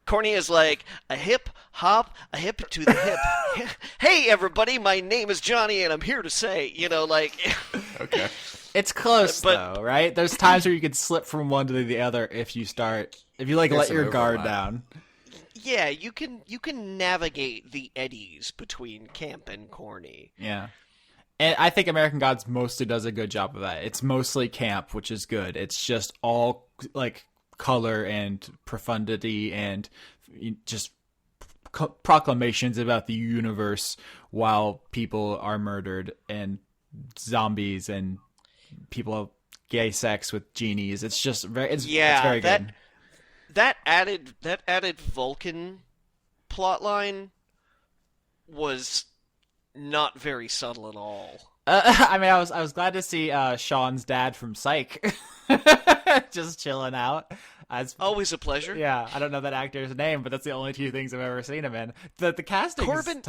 Corny is like, a hip to the hip. Hey, everybody, my name is Johnny, and I'm here to say, like... Okay. It's close, though, right? There's times where you could slip from one to the other if you let your guard down. Yeah, you can navigate the eddies between camp and corny. Yeah. And I think American Gods mostly does a good job of that. It's mostly camp, which is good. It's just all like color and profundity and just proclamations about the universe while people are murdered and zombies and people have gay sex with genies. It's just it's very good. That added Vulcan plotline was not very subtle at all. I mean, I was glad to see Sean's dad from Psych just chilling out. Always a pleasure. Yeah, I don't know that actor's name, but that's the only two things I've ever seen him in. The casting Corbin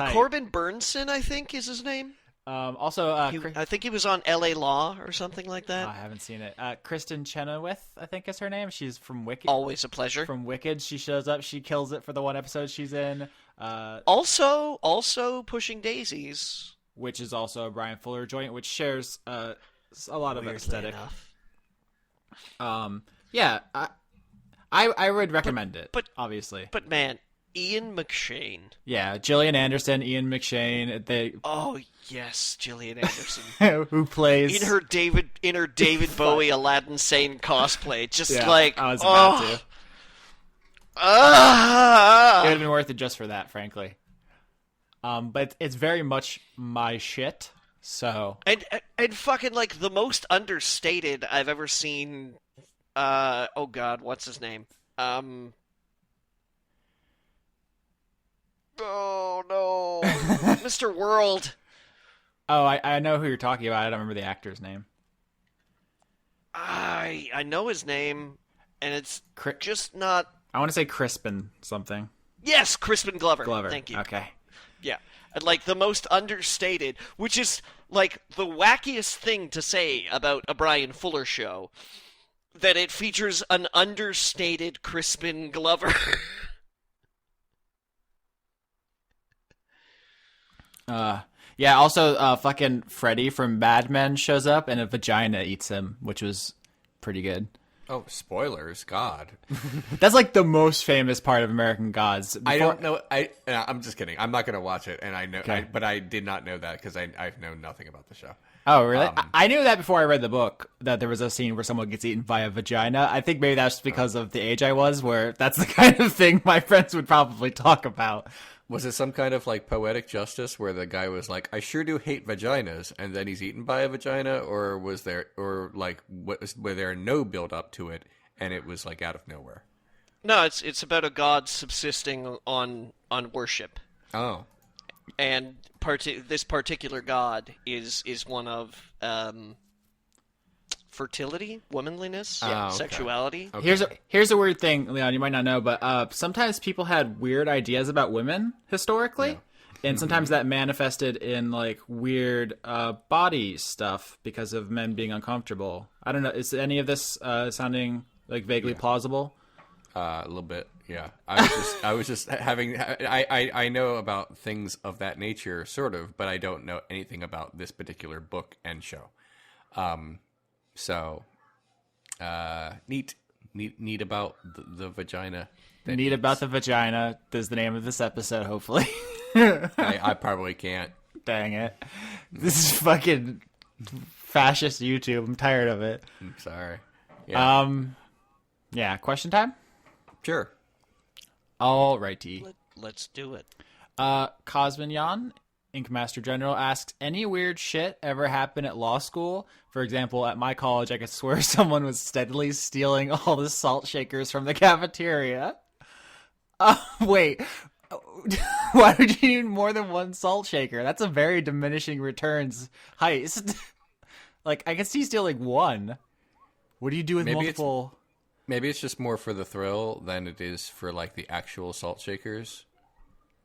Burnson, I think, is his name. Also, I think he was on L.A. Law or something like that. I haven't seen it. Kristen Chenoweth, I think is her name. She's from Wicked. Always a pleasure. From Wicked, she shows up. She kills it for the one episode she's in. Also Pushing Daisies, which is also a Brian Fuller joint, which shares a lot of aesthetic. Yeah, I would recommend it. But obviously, but man, Ian McShane. Yeah, Gillian Anderson, Ian McShane. Oh yes, Gillian Anderson, who plays in her David Bowie Aladdin Sane cosplay. Just I was about to. It would have been worth it just for that, frankly. But it's very much my shit. So and fucking like the most understated I've ever seen. Oh God, what's his name? Oh no, Mr. World. Oh, I know who you're talking about. I don't remember the actor's name. I know his name, and it's just not. I want to say Crispin something. Yes, Crispin Glover. Thank you. Okay. Yeah. And like the most understated, which is like the wackiest thing to say about a Brian Fuller show, that it features an understated Crispin Glover. Yeah, also fucking Freddy from Mad Men shows up and a vagina eats him, which was pretty good. Oh, spoilers! God, that's like the most famous part of American Gods. I don't know. I'm just kidding. I'm not going to watch it, and I know, okay. but I did not know that because I know nothing about the show. Oh, really? I knew that before I read the book, that there was a scene where someone gets eaten by a vagina. I think maybe that's because of the age I was, where that's the kind of thing my friends would probably talk about. Was it some kind of like poetic justice where the guy was like, "I sure do hate vaginas," and then he's eaten by a vagina, or was there, or like, were there no build up to it, and it was like out of nowhere? No, it's about a god subsisting on worship. Oh, And this particular god is one of fertility, womanliness, okay. sexuality. Okay. Here's a weird thing, Leon. You might not know, but sometimes people had weird ideas about women historically, and sometimes that manifested in like weird body stuff because of men being uncomfortable. I don't know. Is any of this sounding like vaguely plausible? A little bit, yeah. I was just having. I know about things of that nature, sort of, but I don't know anything about this particular book and show. So, neat about the vagina. Neat about the vagina is the name of this episode. Hopefully, I probably can't. Dang it! This is fucking fascist YouTube. I'm tired of it. I'm sorry. Yeah. Yeah. Question time. Sure. All righty. Let's do it. Cosmin Ink Master General asks, any weird shit ever happen at law school? For example, at my college, I could swear someone was steadily stealing all the salt shakers from the cafeteria. Wait. Why would you need more than one salt shaker? That's a very diminishing returns heist. Like, I can see stealing one. What do you do with multiple... Maybe it's just more for the thrill than it is for like the actual salt shakers.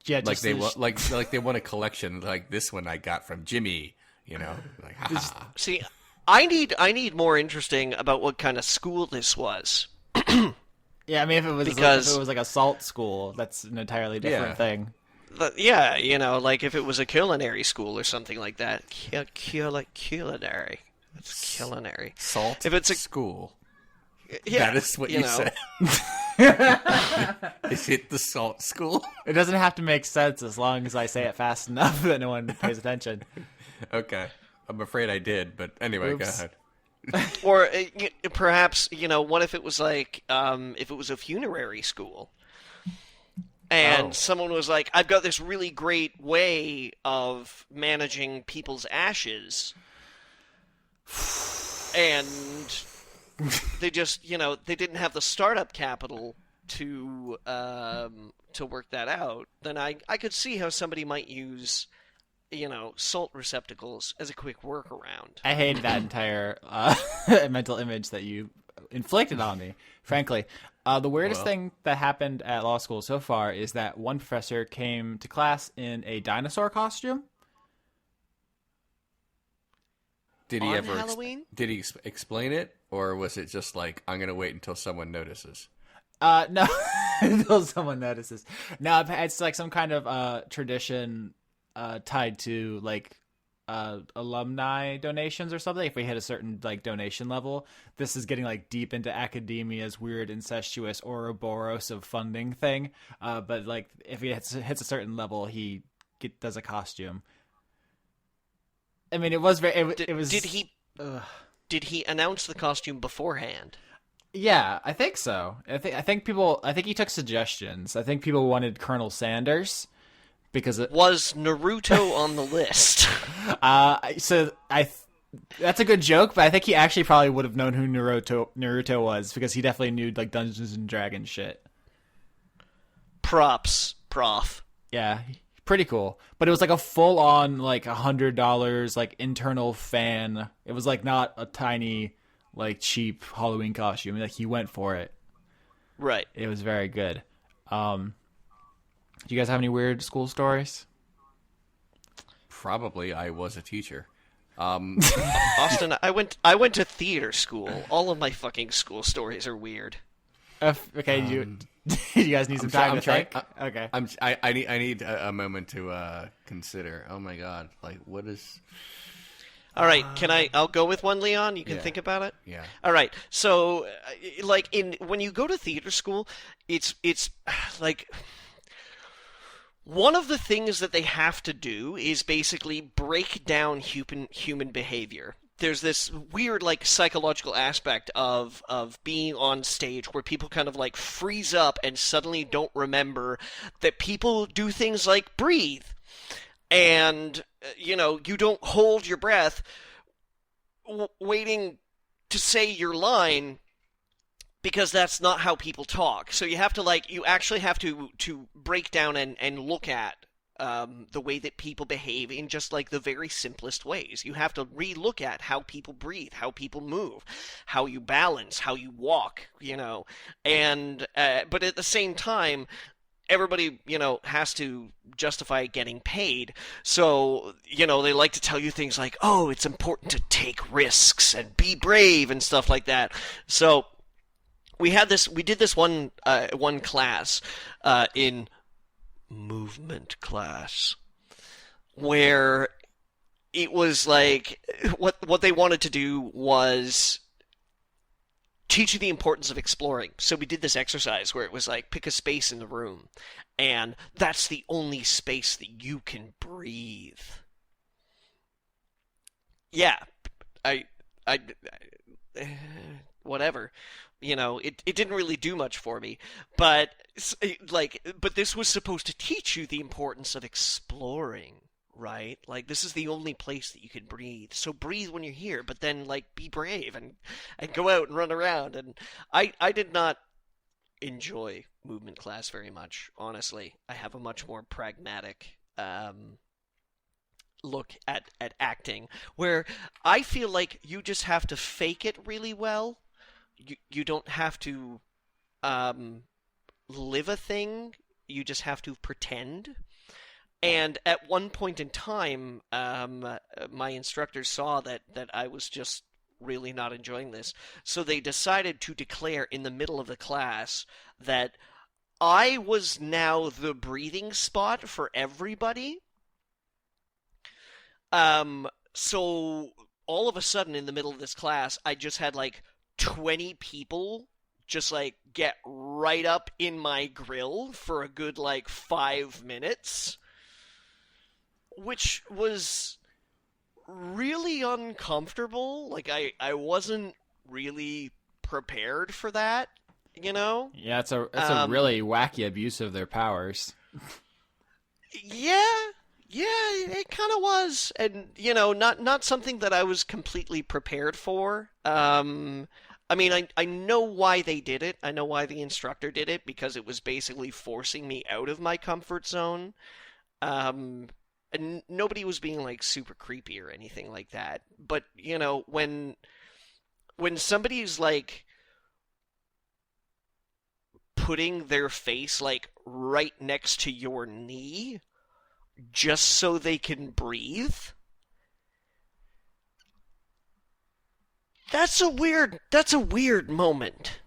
Yeah, like they want, like they want a collection like this one I got from Jimmy. You know, like haha. See, I need more interesting about what kind of school this was. Yeah, I mean, if it was like a salt school, that's an entirely different thing. Yeah, you know, like if it was a culinary school or something like that. Culinary. It's culinary. Salt. If it's a school. Yeah, that is what you said. Is it the salt school? It doesn't have to make sense as long as I say it fast enough that no one pays attention. Okay. I'm afraid I did, but anyway, Oops. Go ahead. Or perhaps, you know, what if it was like, if it was a funerary school? And someone was like, I've got this really great way of managing people's ashes. And... they just, you know, they didn't have the startup capital to work that out. Then I could see how somebody might use, you know, salt receptacles as a quick workaround. I hated that entire mental image that you inflicted on me, frankly. The weirdest thing that happened at law school so far is that one professor came to class in a dinosaur costume. Did he On ever Halloween? Did he explain it, or was it just like, I'm gonna wait until someone notices? No, until someone notices. No, it's like some kind of tradition tied to like alumni donations or something. If we hit a certain like donation level, this is getting like deep into academia's weird incestuous Ouroboros of funding thing. But like if he hits a certain level, he does a costume. I mean, it was very. It was. Did he announce the costume beforehand? Yeah, I think so. I think he took suggestions. I think people wanted Colonel Sanders because was Naruto on the list. That's a good joke, but I think he actually probably would have known who Naruto was because he definitely knew like Dungeons and Dragons shit. Props, prof. Yeah. Pretty cool, but it was like a full-on like $100 like internal fan. It was like not a tiny like cheap Halloween costume. Like he went for it. Right. It was very good. Do you guys have any weird school stories? Probably. I was a teacher. Austin, I went to theater school. All of my fucking school stories are weird. Okay, you guys need some time to think? Okay. I need a moment to consider. Oh my god! Like, what is? All right, I'll go with one, Leon. You can think about it. Yeah. All right. So, when you go to theater school, it's like one of the things that they have to do is basically break down human behavior. There's this weird like psychological aspect of being on stage where people kind of like freeze up and suddenly don't remember that people do things like breathe, and you don't hold your breath waiting to say your line, because that's not how people talk. So you actually have to break down and look at the way that people behave in just like the very simplest ways. You have to re-look at how people breathe, how people move, how you balance, how you walk, and but at the same time, everybody, has to justify getting paid. So, they like to tell you things like, oh, it's important to take risks and be brave and stuff like that. So we did this one class in movement class, where it was like, what they wanted to do was teach you the importance of exploring. So we did this exercise where it was like, pick a space in the room, and that's the only space that you can breathe. Yeah, I whatever. It didn't really do much for me, but this was supposed to teach you the importance of exploring, right? Like, this is the only place that you can breathe. So breathe when you're here, but then like be brave and go out and run around. And I did not enjoy movement class very much, honestly. I have a much more pragmatic look at acting, where I feel like you just have to fake it really well. You don't have to live a thing. You just have to pretend. And at one point in time, my instructors saw that I was just really not enjoying this. So they decided to declare in the middle of the class that I was now the breathing spot for everybody. So all of a sudden in the middle of this class, I just had like 20 people just like get right up in my grill for a good like 5 minutes, which was really uncomfortable. Like I wasn't really prepared for that, Yeah, it's a really wacky abuse of their powers. Yeah, it kind of was, and not something that I was completely prepared for. I mean, I know why they did it. I know why the instructor did it, because it was basically forcing me out of my comfort zone. And nobody was being like super creepy or anything like that. But when somebody's like putting their face like right next to your knee just so they can breathe, that's a weird moment.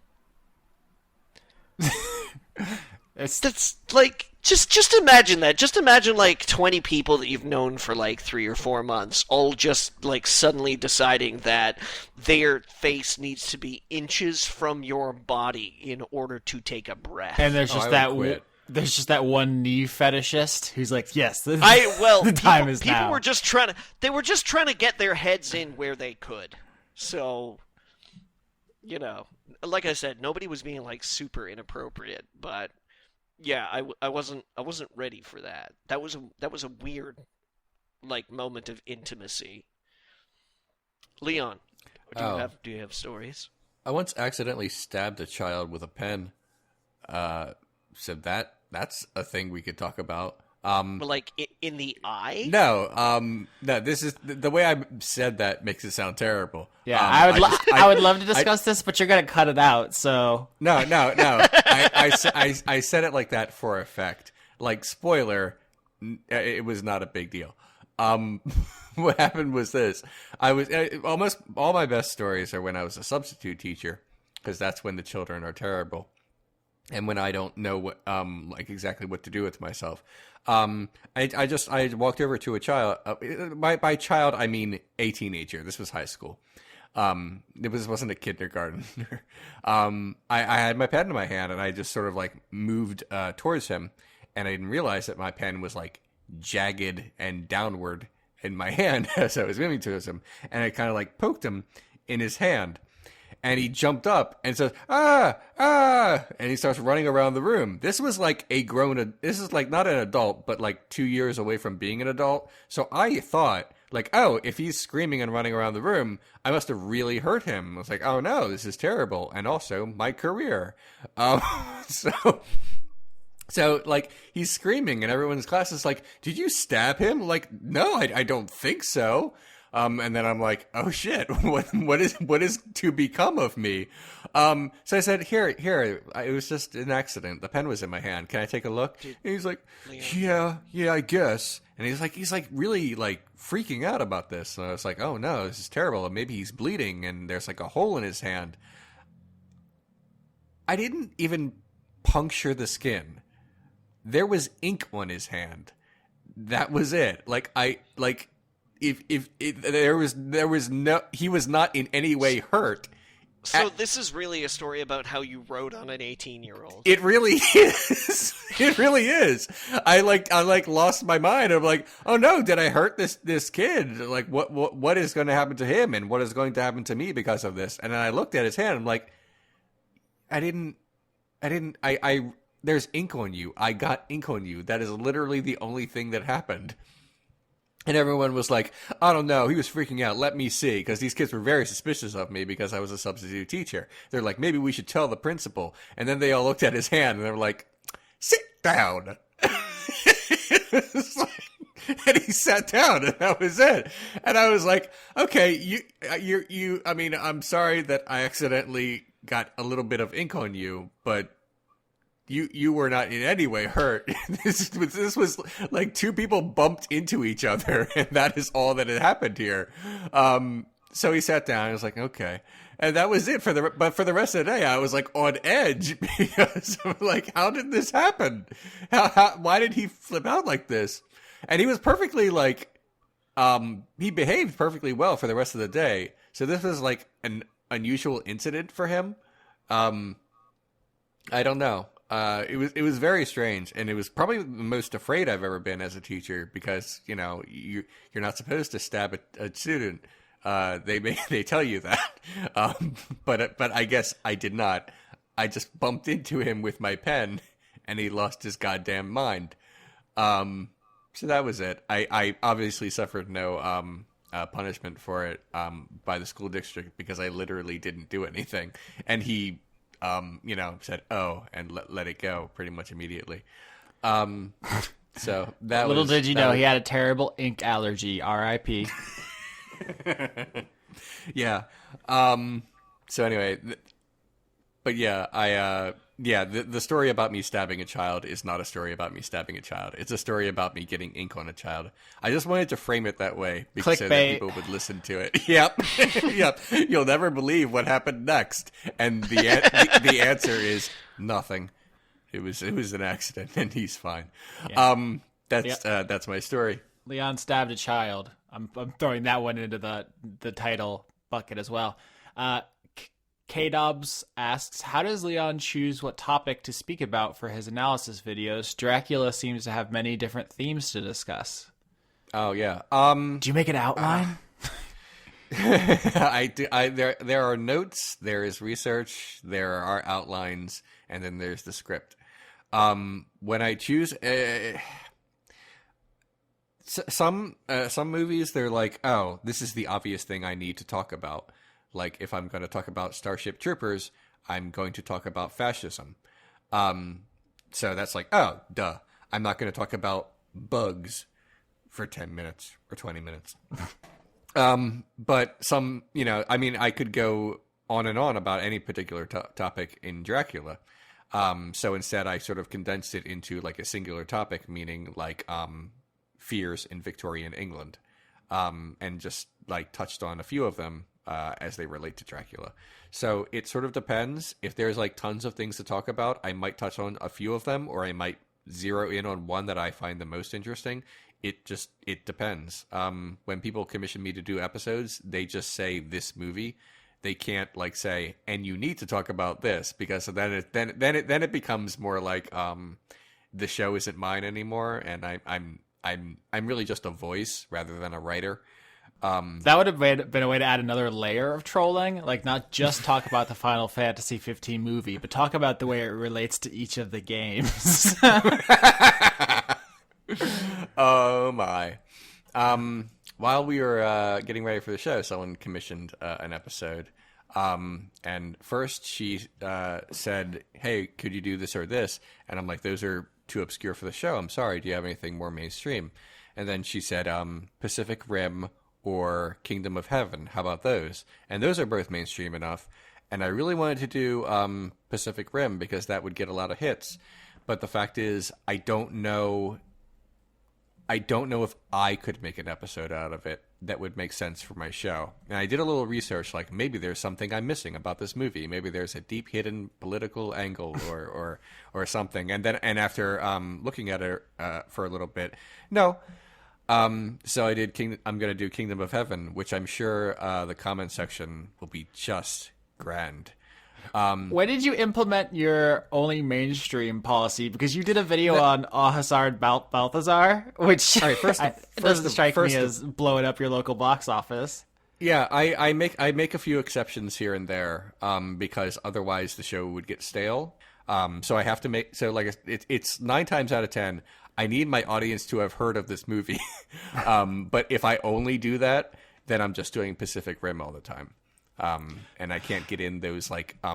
That's like, just imagine that. Just imagine like 20 people that you've known for like 3 or 4 months all just like suddenly deciding that their face needs to be inches from your body in order to take a breath. And there's just there's just that one knee fetishist who's like, yes, the time is now. People were just trying to get their heads in where they could. So, like I said, nobody was being like super inappropriate, but yeah, I wasn't ready for that. That was a weird like moment of intimacy. Leon, do you have stories? I once accidentally stabbed a child with a pen. So that's a thing we could talk about. But like in the eye? No, this is the way I said that makes it sound terrible. Yeah, I would love to discuss this, but you're gonna cut it out. So no. I said it like that for effect. Like, spoiler, it was not a big deal. What happened was this: I was almost all my best stories are when I was a substitute teacher, because that's when the children are terrible. And when I don't know what, like exactly what to do with myself, I walked over to a child. By child, I mean a teenager. This was high school. Wasn't a kindergarten. I had my pen in my hand, and I just sort of like moved towards him, and I didn't realize that my pen was like jagged and downward in my hand as I was giving to him, and I kind of like poked him in his hand, and he jumped up and says, and he starts running around the room. This was like this is like not an adult, but like 2 years away from being an adult. So I thought, like, oh, if he's screaming and running around the room, I must have really hurt him. I was like, oh no, this is terrible. And also my career. So like he's screaming and everyone's class is like, did you stab him? Like, no, I don't think so. And then I'm like, oh shit, what is to become of me? So I said, here, it was just an accident. The pen was in my hand. Can I take a look? And he's like, yeah, I guess. And he's like really like freaking out about this. And I was like, oh no, this is terrible. Maybe he's bleeding and there's like a hole in his hand. I didn't even puncture the skin. There was ink on his hand. That was it. He was not in any way hurt. So this is really a story about how you wrote on an 18-year-old. It really is. It really is. I lost my mind. I'm like, oh no, did I hurt this kid? Like, what is going to happen to him, and what is going to happen to me because of this? And then I looked at his hand. I'm like, there's ink on you. I got ink on you. That is literally the only thing that happened. And everyone was like, I don't know. He was freaking out. Let me see. Because these kids were very suspicious of me because I was a substitute teacher. They're like, maybe we should tell the principal. And then they all looked at his hand and they were like, sit down. And he sat down and that was it. And I was like, okay, I mean, I'm sorry that I accidentally got a little bit of ink on you, but you were not in any way hurt. This was like two people bumped into each other, and that is all that had happened here. So he sat down. I was like, okay, and that was it But for the rest of the day, I was like on edge because I'm like, how did this happen? Why did he flip out like this? And he was perfectly like, he behaved perfectly well for the rest of the day. So this was like an unusual incident for him. I don't know. It was very strange, and it was probably the most afraid I've ever been as a teacher because you're not supposed to stab a student. They tell you that, but I guess I did not. I just bumped into him with my pen, and he lost his goddamn mind. So that was it. I obviously suffered no punishment for it by the school district because I literally didn't do anything, and he. Said, oh, and let it go pretty much immediately. So that Little did you know he had a terrible ink allergy, R.I.P. Yeah. So anyway, but yeah, the story about me stabbing a child is not a story about me stabbing a child. It's a story about me getting ink on a child. I just wanted to frame it that way because so that people would listen to it. Yep. Yep. You'll never believe what happened next. And the answer is nothing. It was an accident and he's fine. Yeah. That's my story. Leon stabbed a child. I'm throwing that one into the title bucket as well. K-Dobbs asks, how does Leon choose what topic to speak about for his analysis videos? Dracula seems to have many different themes to discuss. Oh, yeah. Do you make an outline? I do. There are notes, there is research, there are outlines, and then there's the script. When I choose... some movies, they're like, oh, this is the obvious thing I need to talk about. Like, if I'm going to talk about Starship Troopers, I'm going to talk about fascism. So that's like, oh, duh. I'm not going to talk about bugs for 10 minutes or 20 minutes. But some, I could go on and on about any particular topic in Dracula. So instead, I sort of condensed it into like a singular topic, meaning like fears in Victorian England, and just like touched on a few of them. As they relate to Dracula. So it sort of depends. If there's like tons of things to talk about, I might touch on a few of them, or I might zero in on one that I find the most interesting. It depends. When people commission me to do episodes, they just say this movie. They can't like say, and you need to talk about this, because then it becomes more like the show isn't mine anymore, and I'm really just a voice rather than a writer. That would have been a way to add another layer of trolling, like not just talk about the Final Fantasy 15 movie, but talk about the way it relates to each of the games. Oh my. While we were getting ready for the show, someone commissioned an episode. And first she said, hey, could you do this or this? And I'm like, those are too obscure for the show. I'm sorry. Do you have anything more mainstream? And then she said, Pacific Rim or Kingdom of Heaven. How about those? And those are both mainstream enough. And I really wanted to do Pacific Rim because that would get a lot of hits. But the fact is, I don't know if I could make an episode out of it that would make sense for my show. And I did a little research, like maybe there's something I'm missing about this movie. Maybe there's a deep hidden political angle or something. And after looking at it for a little bit, no. So I did. I'm going to do Kingdom of Heaven, which I'm sure the comment section will be just grand. When did you implement your only mainstream policy? Because you did a video on Ahasard Balthazar, which doesn't strike me as blowing up your local box office. Yeah, I make a few exceptions here and there because otherwise the show would get stale. So I have to make it's 9 times out of 10. I need my audience to have heard of this movie. But if I only do that, then I'm just doing Pacific Rim all the time. And I can't get in those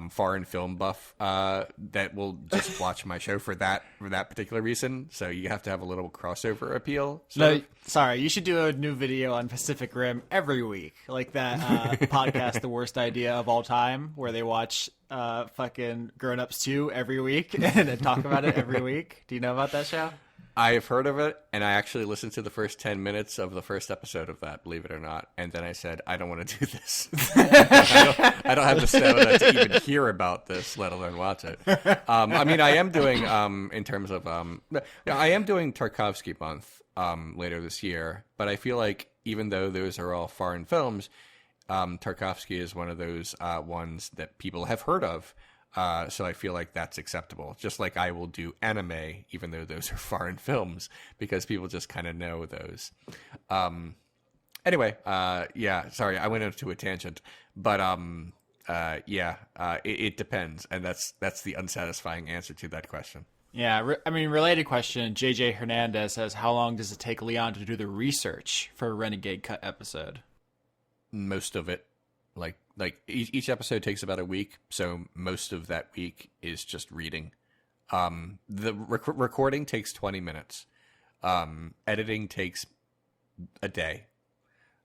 foreign film buff that will just watch my show for that particular reason. So you have to have a little crossover appeal. Sorry, you should do a new video on Pacific Rim every week, like that podcast, The Worst Idea of All Time, where they watch fucking Grown Ups 2 every week and then talk about it every week. Do you know about that show? I've heard of it, and I actually listened to the first 10 minutes of the first episode of that, believe it or not. And then I said, I don't want to do this. I don't have the stamina to even hear about this, let alone watch it. I mean, I am doing, in terms of, I am doing Tarkovsky month later this year. But I feel like even though those are all foreign films, Tarkovsky is one of those ones that people have heard of. So I feel like that's acceptable. Just like I will do anime, even though those are foreign films, because people just kind of know those. Anyway, yeah, sorry, I went into a tangent, but it depends, and that's the unsatisfying answer to that question. Yeah, I mean, related question. JJ Hernandez says, how long does it take Leon to do the research for a Renegade Cut episode? Most of it. Like each episode takes about a week, so most of that week is just reading. The recording takes 20 minutes. Editing takes a day.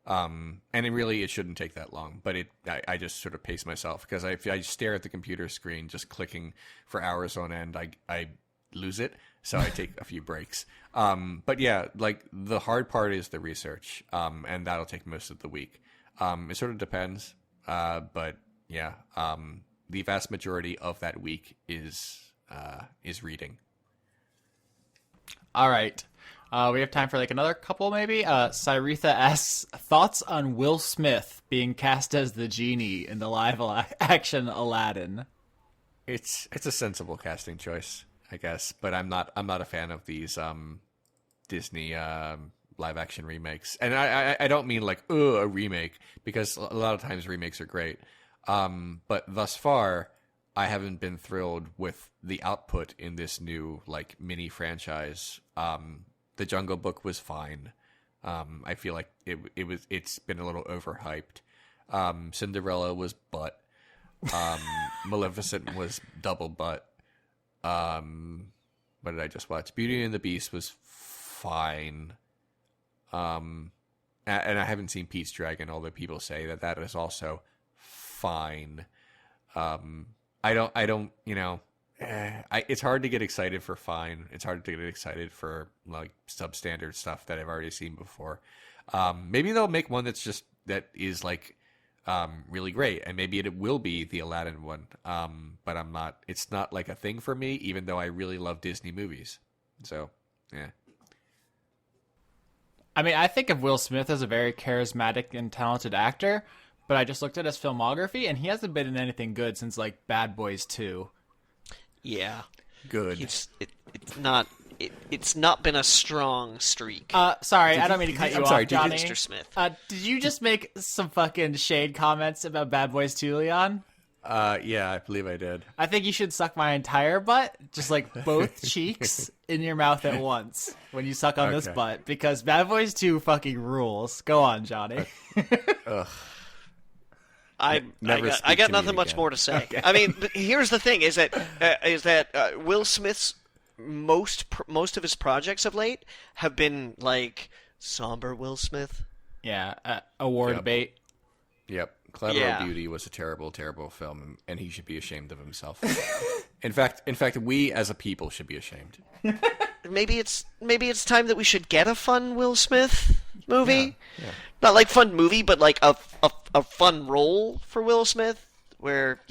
And it shouldn't take that long, but I just sort of pace myself because if I stare at the computer screen just clicking for hours on end, I lose it. So I take a few breaks. But yeah, like the hard part is the research, and that'll take most of the week. It sort of depends. But yeah, the vast majority of that week is reading. All right. We have time for another couple maybe. Cyretha asks, thoughts on Will Smith being cast as the genie in the live action Aladdin? It's a sensible casting choice, I guess, but I'm not a fan of these Disney live action remakes. And I don't mean a remake, because a lot of times remakes are great. But thus far, I haven't been thrilled with the output in this new mini franchise. The Jungle Book was fine. I feel like it's been a little overhyped. Cinderella was butt. Maleficent was double butt. What did I just watch? Beauty and the Beast was fine. And I haven't seen Pete's Dragon, although people say that is also fine. I don't, it's hard to get excited for fine. It's hard to get excited for substandard stuff that I've already seen before. Maybe they'll make one that is really great, and maybe it will be the Aladdin one. But it's not a thing for me, even though I really love Disney movies. So, yeah. I mean, I think of Will Smith as a very charismatic and talented actor, but I just looked at his filmography, and he hasn't been in anything good since Bad Boys 2. Yeah, good. It's not it's not been a strong streak. Sorry, I don't mean to cut you off, Johnny. Mr. Smith. Did you just make some fucking shade comments about Bad Boys 2, Leon? Yeah, I believe I did. I think you should suck my entire butt, just like both cheeks in your mouth at once when you suck on this butt, because Bad Boys 2 fucking rules. Go on, Johnny. Ugh. I got nothing much more to say. Okay. I mean, but here's the thing: is that Will Smith's most of his projects of late have been like somber Will Smith. Yeah, award bait. Yep. Collateral Beauty was a terrible, terrible film, and he should be ashamed of himself. In fact, we as a people should be ashamed. Maybe it's time that we should get a fun Will Smith movie. Yeah. Not like fun movie, but like a fun role for Will Smith, where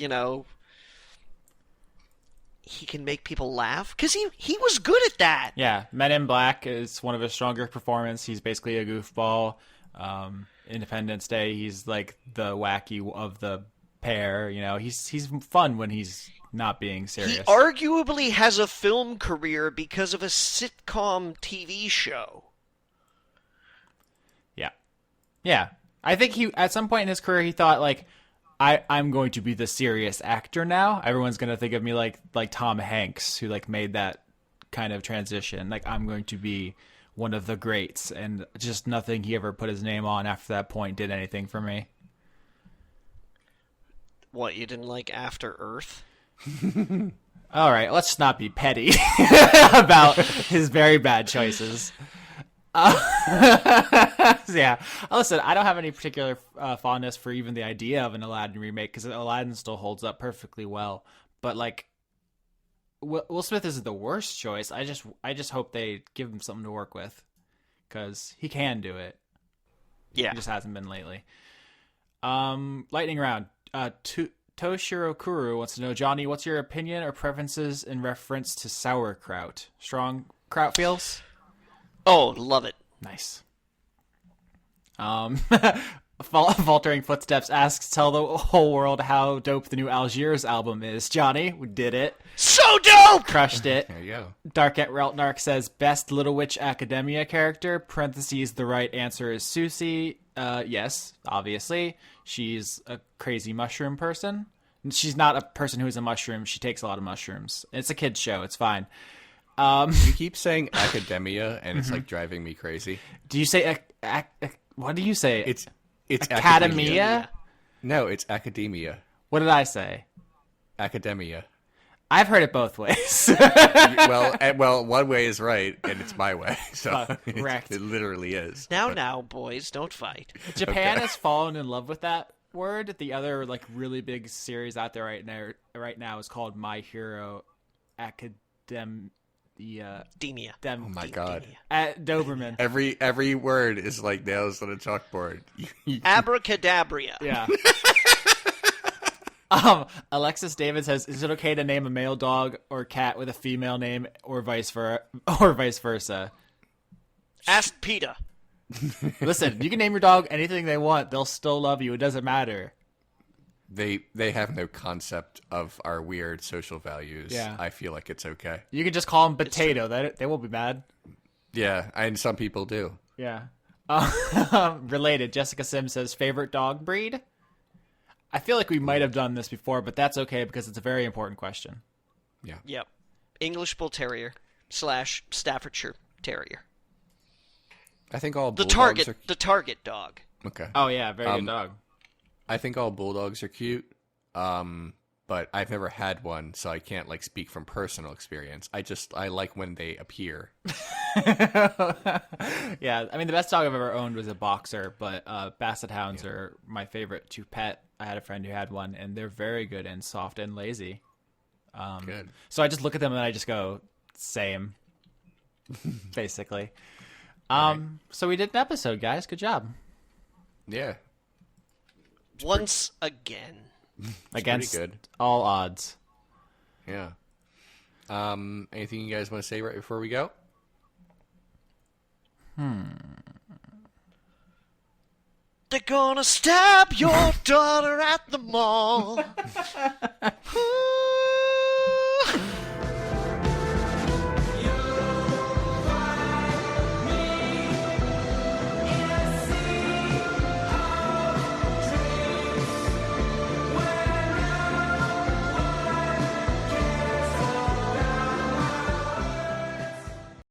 he can make people laugh, because he was good at that. Yeah, Men in Black is one of his stronger performances. He's basically a goofball. Independence Day, he's like the wacky of the pair. He's fun when he's not being serious. He arguably has a film career because of a sitcom TV show. Yeah. I think he, at some point in his career, he thought, like, I'm going to be the serious actor now. Everyone's going to think of me like Tom Hanks, who, like, made that kind of transition. Like, I'm going to be one of the greats. And just nothing he ever put his name on after that point did anything for me. What, you didn't like After Earth? All right, let's not be petty about his very bad choices. Yeah. Listen, I don't have any particular fondness for even the idea of an Aladdin remake, because Aladdin still holds up perfectly well. But like, Will Smith isn't the worst choice. I just hope they give him something to work with, because he can do it. Yeah, he just hasn't been lately. Lightning round. Toshiro Kuru wants to know, Johnny, what's your opinion or preferences in reference to sauerkraut? Strong kraut feels? Oh, love it. Nice. Faltering Footsteps asks, tell the whole world how dope the new Algiers album is. Johnny, we did it. So dope! Crushed it. There you go. Dark at Reltnark says, best Little Witch Academia character, parentheses, the right answer is Susie. Yes, obviously. She's a crazy mushroom person. She's not a person who's a mushroom. She takes a lot of mushrooms. It's a kid's show. It's fine. You keep saying academia, and it's like driving me crazy. Do you say what do you say? It's academia? No, it's academia. What did I say? Academia. I've heard it both ways. well, one way is right, and it's my way. So correct. It literally is. Now, boys, don't fight. Japan has fallen in love with that word. The other like really big series out there right now is called My Hero Academia. Oh my God! At Doberman. Every word is like nails on a chalkboard. Abracadabra. Yeah. Alexis David says, is it okay to name a male dog or cat with a female name, or vice versa? Ask PETA. Listen, you can name your dog anything they want. They'll still love you. It doesn't matter. They have no concept of our weird social values. Yeah. I feel like it's okay. You can just call them Potato. They won't be mad. Yeah, and some people do. Yeah. Related, Jessica Sims says, favorite dog breed? I feel like we might have done this before, but that's okay because it's a very important question. Yeah. Yep. English Bull Terrier / Staffordshire Terrier. I think all the bulldogs target dog. Okay. Oh yeah, very good dog. I think all bulldogs are cute, but I've never had one, so I can't like speak from personal experience. I like when they appear. Yeah, I mean the best dog I've ever owned was a boxer, but Basset Hounds are my favorite to pet. I had a friend who had one, and they're very good and soft and lazy. Good. So I just look at them and I just go, same, basically. So we did an episode, guys. Good job. Yeah. Once again. Against pretty good. all odds. Yeah. Anything you guys want to say right before we go? They're gonna stab your daughter at the mall.